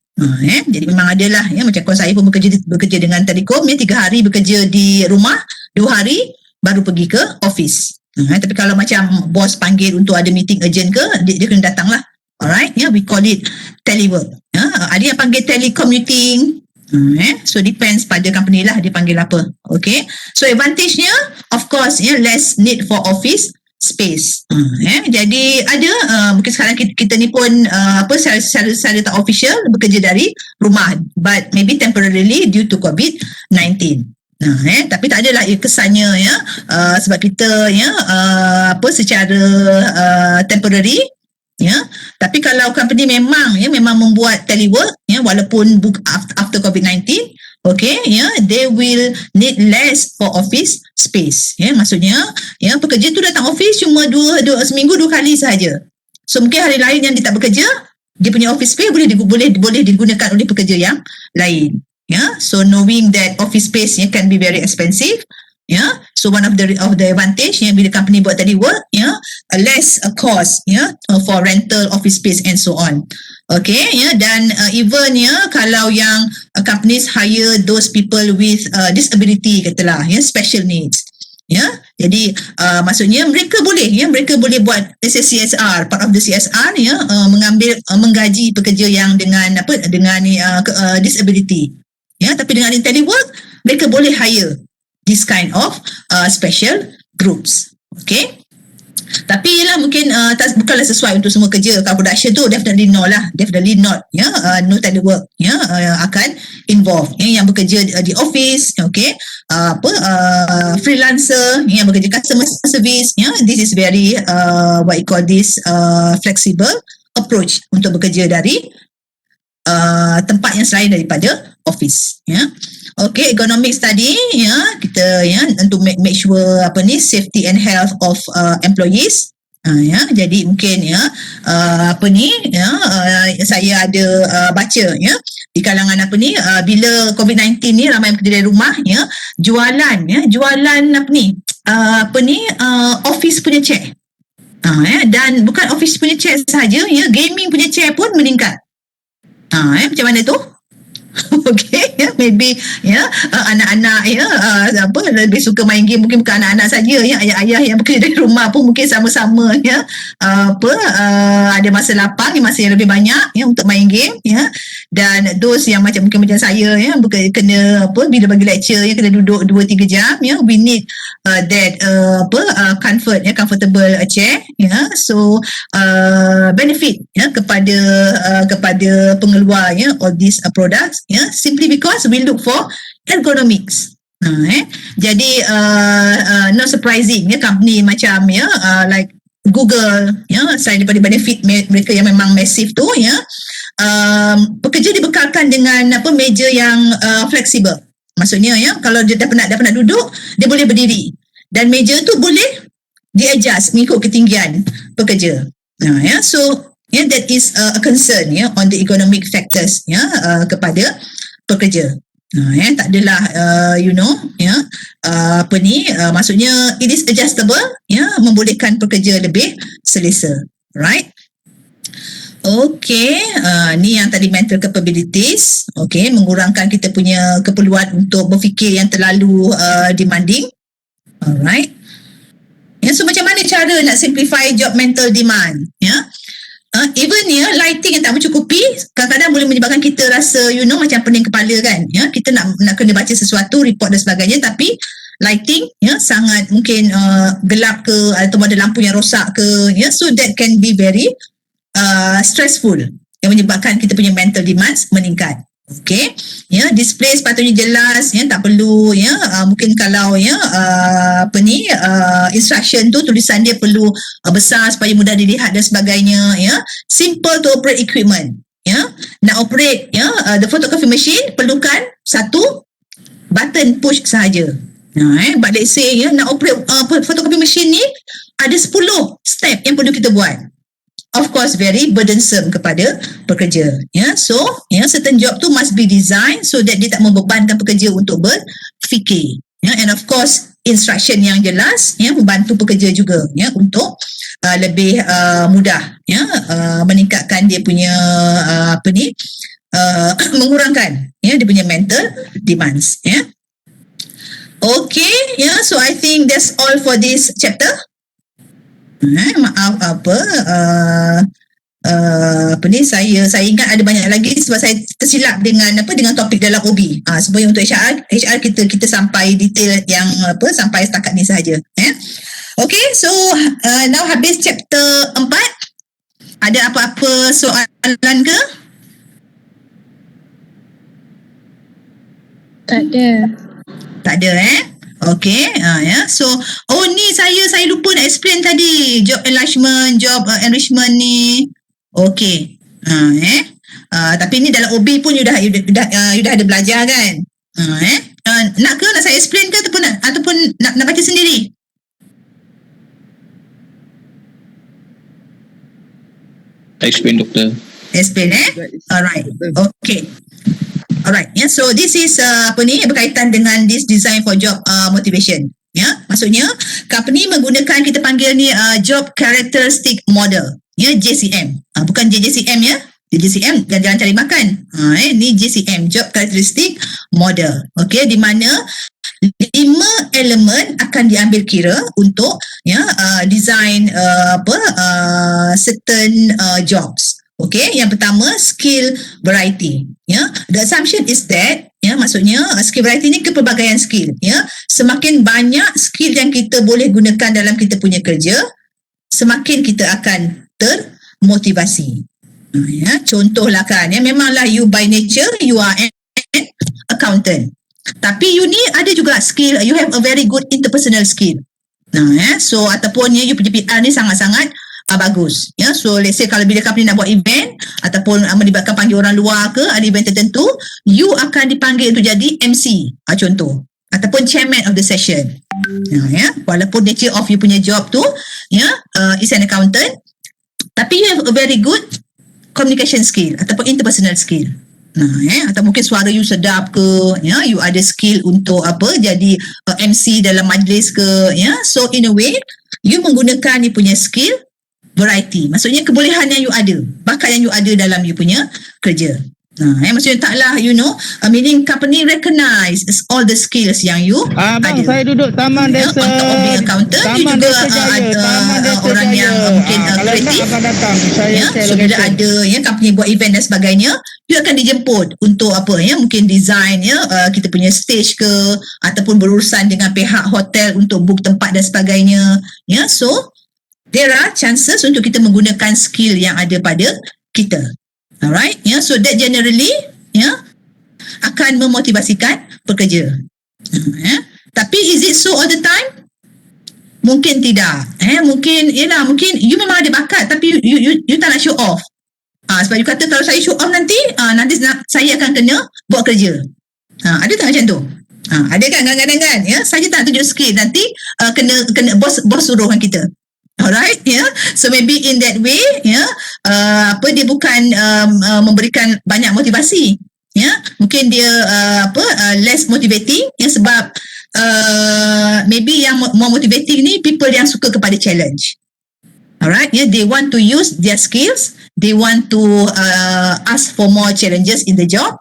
Jadi memang adalah macam kawan saya pun bekerja dengan Telekom, 3 hari bekerja di rumah, 2 hari baru pergi ke office. Tapi kalau macam bos panggil untuk ada meeting urgent ke, dia kena datang lah. Alright, we call it telework. Ada yang panggil telecommuting. So depends pada company lah dia panggil apa. Okay, so advantage-nya of course less need for office space. Jadi ada mungkin sekarang kita ni pun secara tak official bekerja dari rumah, but maybe temporarily due to COVID-19. Tapi tak adalah kesannya sebab kita secara temporary tapi kalau company memang membuat telework walaupun after COVID-19, okay, they will need less for office space. Maksudnya pekerja tu datang office cuma seminggu 2 kali sahaja. So mungkin hari lain yang dia tak bekerja, dia punya office space boleh digunakan oleh pekerja yang lain. So knowing that office space can be very expensive, so one of the advantage bila company buat telework, less cost for rental office space and so on. Okay, dan even kalau yang companies hire those people with disability, katalah special needs, jadi maksudnya mereka boleh buat CSR, part of the CSR, menggaji pekerja yang dengan disability. Tapi dengan telework mereka boleh hire this kind of special groups. Okay, tapi ialah mungkin bukanlah sesuai untuk semua kerja. Kalau production tu definitely not. No telework akan involve yang bekerja di office, okay, freelancer yang bekerja customer service, this is very what you call this flexible approach untuk bekerja dari tempat yang selain daripada office. Okay, economic study, kita untuk make sure safety and health of employees. Jadi mungkin saya ada baca di kalangan bila COVID-19 ni ramai bekerja dari rumah, jualan office punya chair. Dan bukan office punya chair saja, gaming punya chair pun meningkat. Macam mana tu? Okay, maybe anak-anak apa lebih suka main game, mungkin bukan anak-anak saja, ayah-ayah yang bekerja dari rumah pun mungkin sama-sama ada masa lapang, masa yang lebih banyak untuk main game, dan those yang mungkin macam saya kena bila bagi lecture kena duduk 2-3 jam, we need that comfortable chair, so benefit kepada pengeluar all these products, simply because we look for ergonomics. Jadi not surprising company macam like Google, selain daripada benefit mereka yang memang massive tu, pekerja dibekalkan dengan meja yang fleksibel. Maksudnya kalau dia dah penat duduk, dia boleh berdiri, dan meja tu boleh di-adjust mengikut ketinggian pekerja. So that is a concern on the economic factors kepada pekerja. Tak adalah maksudnya it is adjustable, membolehkan pekerja lebih selesa, right? Okay, ni yang tadi mental capabilities. Okay, mengurangkan kita punya keperluan untuk berfikir yang terlalu demanding. Alright. So macam mana cara nak simplify job mental demand? Even lighting yang tak mencukupi kadang-kadang boleh menyebabkan kita rasa macam pening kepala kan, kita nak kena baca sesuatu, report dan sebagainya, tapi lighting sangat mungkin gelap ke, atau ada lampu yang rosak ke, so that can be very stressful, yang menyebabkan kita punya mental demands meningkat. Okay, display sepatutnya jelas, tak perlu mungkin kalau instruction tu tulisan dia perlu besar supaya mudah dilihat dan sebagainya, simple to operate equipment, nak operate the photocopy machine perlukan satu button push sahaja. But let's say nak operate photocopy machine ni ada 10 step yang perlu kita buat. Of course, very burdensome kepada pekerja. So, certain job tu must be designed so that dia tak membebankan pekerja untuk berfikir. And of course, instruction yang jelas membantu pekerja juga untuk lebih mudah meningkatkan dia punya mengurangkan dia punya mental demands. Okay, so I think that's all for this chapter. Maaf saya ingat ada banyak lagi sebab saya tersilap dengan topik dalam OB. Sebenarnya untuk HR kita sampai detail yang sampai setakat ni sahaja. Okay, so now habis chapter 4. Ada apa-apa soalan ke? Tak ada Okay, so ni saya lupa nak explain tadi job enlargement, job enrichment ni. Okay, tapi ni dalam OB pun you dah ada belajar kan? Nak saya explain ke ataupun nak baca sendiri? Explain, doktor. Explain Alright. Okay. Alright, so this is berkaitan dengan this design for job motivation. Maksudnya company menggunakan, kita panggil ni job characteristic model, JCM. Bukan JJCM JJCM jangan cari makan. Ni JCM, job characteristic model. Okay, di mana 5 elemen akan diambil kira untuk design certain jobs. Okay, yang pertama skill variety. The assumption is that maksudnya skill variety ni kepelbagaian skill. Semakin banyak skill yang kita boleh gunakan dalam kita punya kerja, semakin kita akan termotivasi. Contohlah kan, memanglah you by nature you are an accountant, tapi you ni ada juga skill, you have a very good interpersonal skill. So ataupun you punya PR ni sangat-sangat bagus. So let's say kalau bila company nak buat event ataupun melibatkan panggil orang luar ke, ada event tertentu, you akan dipanggil untuk jadi MC contoh, ataupun chairman of the session. Walaupun nature of you punya job tu is an accountant, tapi you have a very good communication skill ataupun interpersonal skill. Atau mungkin suara you sedap ke, you ada skill untuk jadi MC dalam majlis ke, so in a way you menggunakan you punya skill variety, maksudnya kebolehan yang you ada, bakat yang you ada dalam you punya kerja. Maksudnya taklah meaning company recognize all the skills yang you Bang, ada. saya duduk Taman Desa. On top of being accountant, you Taman juga Desa Jaya, ada Taman Desa orang Jaya. yang mungkin Kalau nak kreatif. akan datang, saya share So bila location. ada company buat event dan sebagainya, you akan dijemput untuk apa mungkin design kita punya stage ke, ataupun berurusan dengan pihak hotel untuk book tempat dan sebagainya. So there are chances untuk kita menggunakan skill yang ada pada kita. Alright, so that generally akan memotivasikan pekerja. Tapi is it so all the time? Mungkin tidak. Mungkin you memang ada bakat tapi you tak nak show off. Sebab you kata kalau saya show off nanti saya akan kena buat kerja. Ada tak macam tu? Ada kan kadang-kadang kan? Saya tak tunjuk skill nanti kena bos suruhkan kita. Alright, so maybe in that way, dia bukan memberikan banyak motivasi, mungkin dia less motivating, sebab maybe yang more motivating ni people yang suka kepada challenge. Alright, they want to use their skills, they want to ask for more challenges in the job,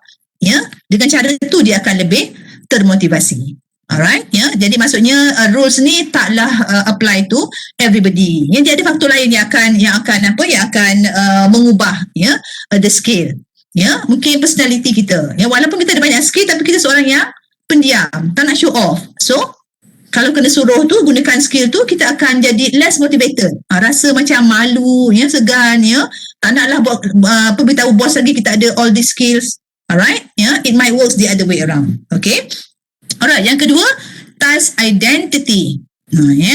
dengan cara tu dia akan lebih termotivasi. Alright, jadi maksudnya rules ni taklah apply to everybody. Dia ada faktor lain yang akan mengubah the skill. Mungkin personality kita. Walaupun kita ada banyak skill tapi kita seorang yang pendiam, tak nak show off. So kalau kena suruh tu gunakan skill tu, kita akan jadi less motivated. Rasa macam malu, segan, tak naklah beritahu bos lagi kita ada all these skills. Alright, it might work the other way around. Okay. Alright, yang kedua, task identity.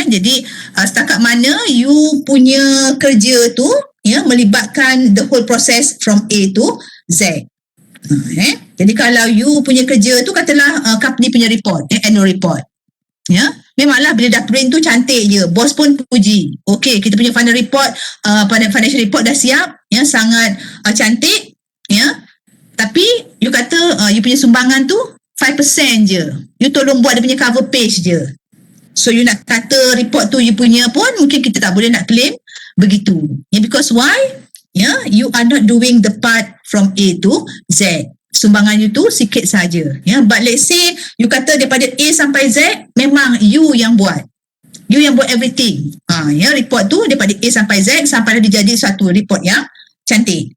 Jadi setakat mana you punya kerja tu melibatkan the whole process from A to Z. Jadi kalau you punya kerja tu katalah company punya report, annual report. Memanglah bila dah print tu cantik je, bos pun puji. Okay, kita punya final report, financial report dah siap, sangat cantik, tapi you kata you punya sumbangan tu 5% je. You tolong buat dia punya cover page je. So you nak kata report tu you punya pun mungkin kita tak boleh nak claim begitu. Because why? You are not doing the part from A to Z. Sumbangan you tu sikit saja. But let's say you kata daripada A sampai Z memang you yang buat. You yang buat everything. Report tu daripada A sampai Z sampailah dia jadi satu report yang cantik.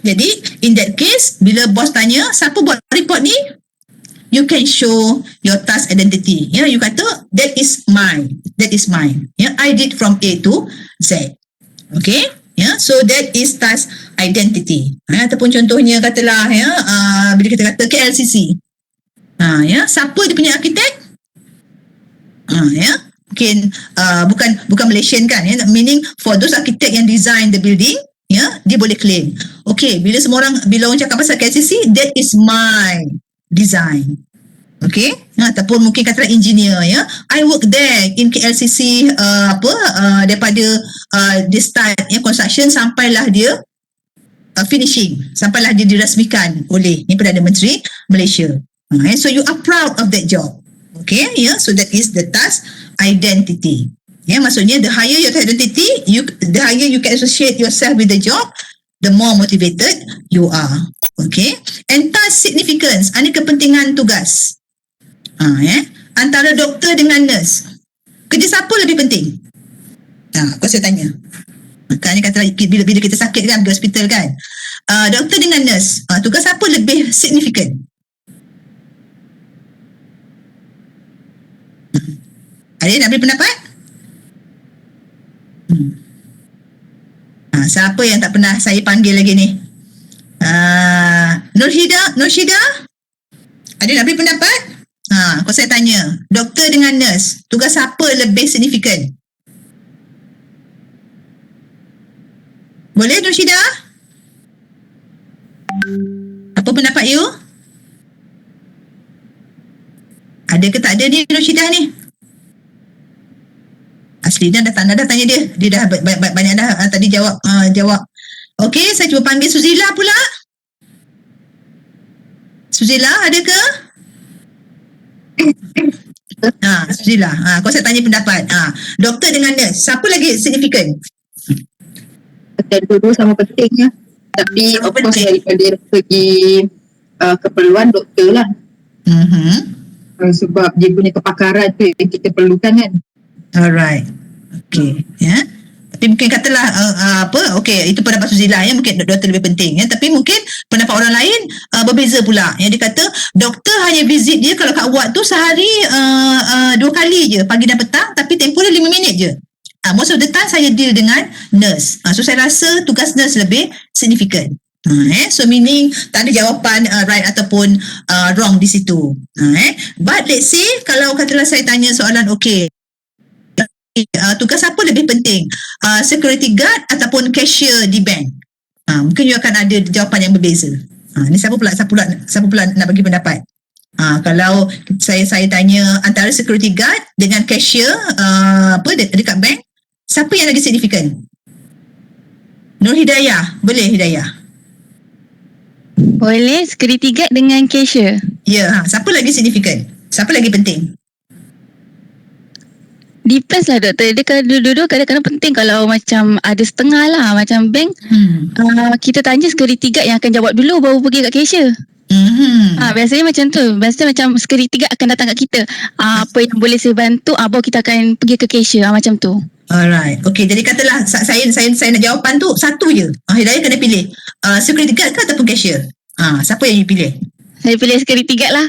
Jadi in that case bila bos tanya siapa buat report ni, you can show your task identity. You kata that is mine. I did from A to Z. Okay, so that is task identity. Ataupun contohnya katalah bila kita kata KLCC, siapa dia punya arkitek? Mungkin bukan Malaysian kan, meaning for those architect yang design the building, dia boleh claim. Okay, bila orang cakap pasal KLCC, that is my design. Okay, ataupun mungkin katalah engineer, I work there in KLCC daripada dia start construction sampailah dia finishing, sampailah dia dirasmikan oleh Perdana Menteri Malaysia. So you are proud of that job. Okay, so that is the task identity. Maksudnya the higher your identity, the higher you can associate yourself with the job, the more motivated you are. Okay, and task significance, ini kepentingan tugas. Antara doktor dengan nurse, kerja siapa lebih penting? Aku saya tanya. Makanya kata bila kita sakit kan, pergi hospital kan, doktor dengan nurse, tugas siapa lebih signifikan? Ada nak beri pendapat? Siapa yang tak pernah saya panggil lagi ni? Nurshida? Ada nak beri pendapat? Kalau saya tanya, doktor dengan nurse, tugas siapa lebih signifikan? Boleh Nurshida? Apa pendapat you? Ada ke tak ada ni Nurshida ni? Asli dah tanya dia. Dia dah banyak dah tadi jawab. Okey, saya cuba panggil Suzila pula. Suzila, ada ke? Suzila. Kau saya tanya pendapat. Doktor dengan nurse, siapa lagi signifikan? Dua-dua sama pentingnya. Tapi of course daripada segi keperluan doktor lah. Sebab dia punya kepakaran tu yang kita perlukan kan. Alright. Okay. Ya. Tapi mungkin katalah itu pendapat Suzila ya, mungkin doktor lebih penting ya, tapi mungkin pendapat orang lain berbeza pula. Yang dia kata doktor hanya visit dia kalau kat ward tu sehari 2 kali je, pagi dan petang, tapi tempoh dia 5 minit je. Most of the time saya deal dengan nurse. So saya rasa tugas nurse lebih signifikan. So meaning tak ada jawapan right ataupun wrong di situ. But let's say kalau katalah saya tanya soalan tugas apa lebih penting, security guard ataupun cashier di bank? Mungkin you akan ada jawapan yang berbeza. Ni siapa pula nak bagi pendapat? Kalau saya tanya antara security guard dengan cashier dekat bank, siapa yang lagi signifikan? Nur Hidayah, boleh Hidayah? Boleh, security guard dengan cashier. Ya, siapa lagi signifikan? Siapa lagi penting? Depends lah doktor. Dia dulu kadang-kadang penting kalau macam ada setengah lah. Macam bank, kita tanya security guard yang akan jawab dulu baru pergi kat cashier. Biasanya macam tu. Biasanya macam security guard akan datang kat kita. Apa yang boleh saya bantu, baru kita akan pergi ke cashier. Macam tu. Alright. Okay, jadi katalah saya nak jawapan tu satu je. Hidayah kena pilih. Security guard ke ataupun cashier? Siapa yang you pilih? Saya pilih security guard lah.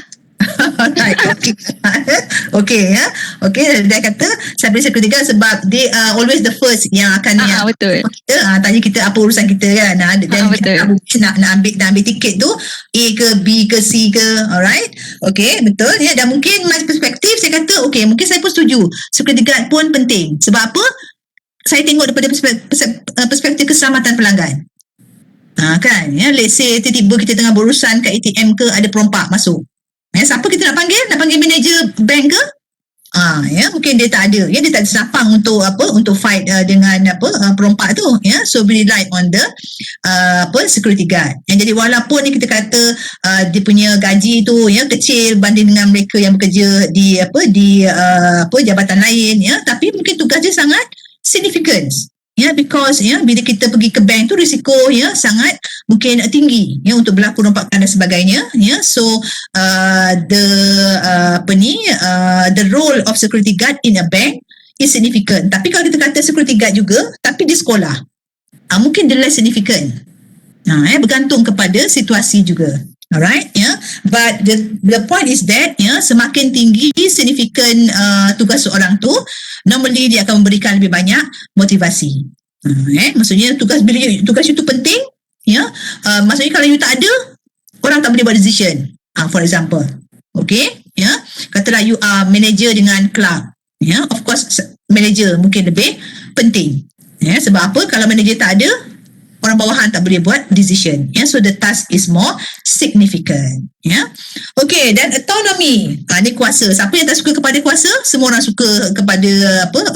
Alright, okay ya. Okay, dia kata saya pilih security guard sebab they are always the first yang akan betul. Kita tanya kita apa urusan kita kan. Dan betul. Nak ambil tiket tu A ke B ke C ke. Alright. Okay, betul ya. Dan mungkin my perspektif saya kata mungkin saya pun setuju. Security guard pun penting. Sebab apa? Saya tengok daripada perspektif keselamatan pelanggan. Kan ya, let's say tiba-tiba kita tengah berurusan kat ATM ke, ada perompak masuk. Siapa kita nak panggil? Nak panggil manager bank ke? Mungkin dia tak ada. Dia tak ada senapang untuk fight dengan perompak tu. So we rely on the security guard. Jadi walaupun ni kita kata dia punya gaji tu kecil banding dengan mereka yang bekerja di jabatan lain tapi mungkin tugas dia sangat significant. Because bila kita pergi ke bank tu risiko sangat mungkin tinggi untuk berlaku rompakan dan sebagainya. So the role of security guard in a bank is significant. Tapi kalau kita kata security guard juga tapi di sekolah, mungkin dia less significant. Bergantung kepada situasi juga. Alright, but the point is that semakin tinggi signifikan tugas seorang tu, normally dia akan memberikan lebih banyak motivasi. Maksudnya tugas itu penting, maksudnya kalau you tak ada, orang tak boleh buat decision. For example, katalah you are manager dengan clerk, of course manager mungkin lebih penting. Sebab apa? Kalau manager tak ada, orang bawahan tak boleh buat decision. So the task is more significant. Okay, dan autonomy. Ni kuasa. Siapa yang tak suka kepada kuasa? Semua orang suka kepada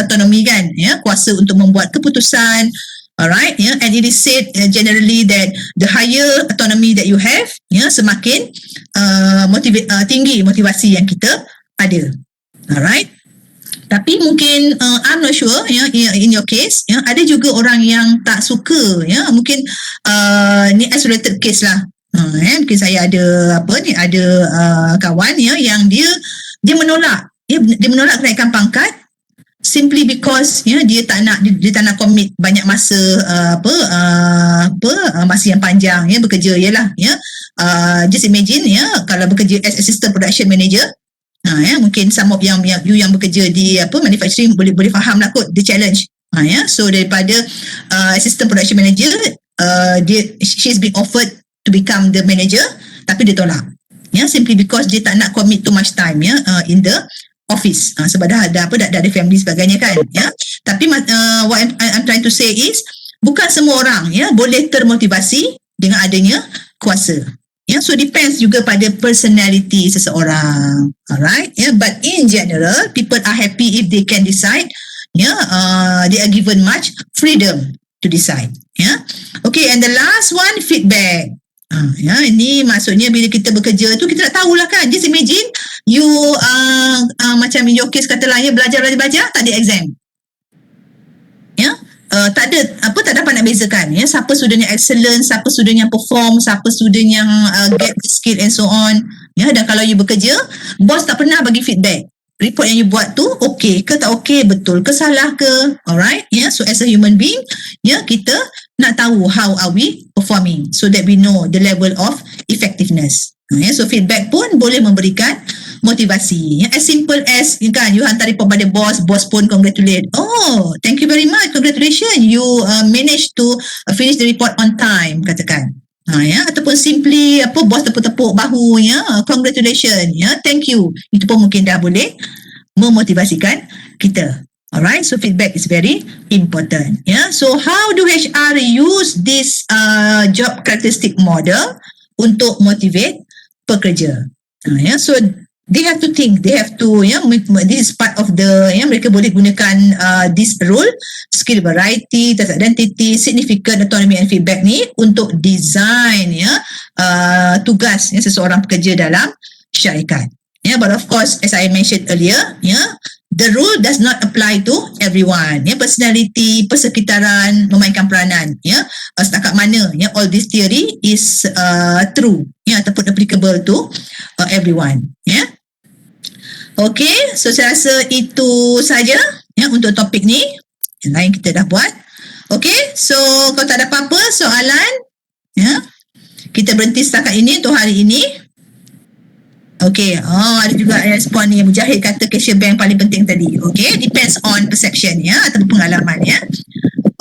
autonomy kan? Kuasa untuk membuat keputusan. Alright, and it is said generally that the higher autonomy that you have, semakin tinggi motivasi yang kita ada. Alright. Tapi mungkin I'm not sure in your case ada juga orang yang tak suka mungkin ni isolated case lah. Mungkin saya ada kawan yang dia menolak kenaikan pangkat simply because dia tak nak commit banyak masa masa yang panjang bekerja just imagine kalau bekerja as assistant production manager. Mungkin some of yang bekerja di manufacturing boleh faham lah kot the challenge. So daripada assistant production manager, she's been offered to become the manager tapi dia tolak. Simply because dia tak nak commit too much time in the office. Sebab dah ada family sebagainya kan. Tapi what I'm trying to say is bukan semua orang boleh termotivasi dengan adanya kuasa. So depends juga pada personality seseorang. Alright, but in general people are happy if they can decide. They are given much freedom to decide. Okay, and the last one, feedback. Ini maksudnya bila kita bekerja tu kita nak tahulah kan. Just imagine you macam in your case katalah belajar tak ada exam. tak dapat nak bezakan ya, siapa student yang excellent, siapa student yang perform, siapa student yang get the skill and so on ya. Dan kalau you bekerja, bos tak pernah bagi feedback report yang you buat tu okey ke tak okey, betul ke salah ke, alright ya. So as a human being ya, kita nak tahu how are we performing so that we know the level of effectiveness ya. So feedback pun boleh memberikan motivasi ya. As simple as kan, you hantar report pada bos, bos pun congratulate, oh thank you very much, congratulations, you managed to finish the report on time, katakan ya. Ataupun simply bos tepuk-tepuk bahu ya, congratulations ya, thank you, itu pun mungkin dah boleh memotivasikan kita. Alright, so feedback is very important ya. So how do HR use this job characteristic model untuk motivate pekerja ya. So they have to think, they have to this is part of the mereka boleh gunakan this role, skill variety, task identity, significant, autonomy and feedback ni untuk design tugas seseorang pekerja dalam syarikat ya. But of course as I mentioned earlier the rule does not apply to everyone ya. Personality, persekitaran memainkan peranan ya. Setakat mana all this theory is true ya, ataupun applicable to everyone ya. Okay, so saya rasa itu saja ya untuk topik ni. Yang lain kita dah buat. Okay, so kalau tak ada apa-apa soalan ya, kita berhenti setakat ini untuk hari ini. Okay, ada juga respon ni, Mujahid kata cashier bank paling penting tadi. Okay, depends on perception ya, atau pengalaman ya.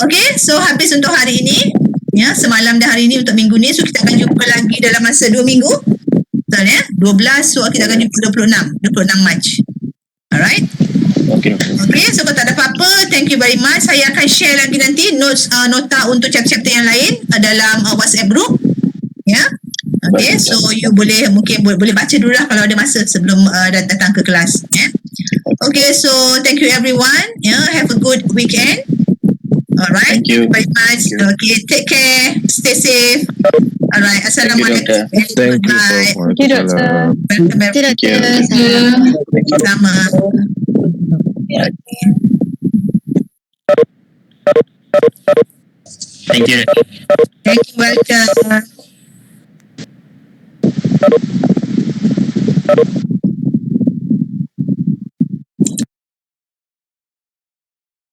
Okay, so habis untuk hari ini ya, semalam dan hari ini untuk minggu ni. So kita akan jumpa lagi dalam masa 2 minggu. Betul ya, 12, so kita akan jumpa 26 Mac. Alright. Okay. Okay, so kalau tak ada apa-apa, thank you very much. Saya akan share lagi nanti notes, nota untuk chapter-chapter yang lain dalam WhatsApp group ya. Okay, so you mungkin boleh baca dulu lah kalau ada masa sebelum datang ke kelas ya. Okay, so thank you everyone ya, have a good weekend. Alright, thank you very much. Okay, take care, stay safe. Alright, assalamualaikum. Thank you so much. Thank you, Doktor. Thank you. Sama. Thank you. Thank you.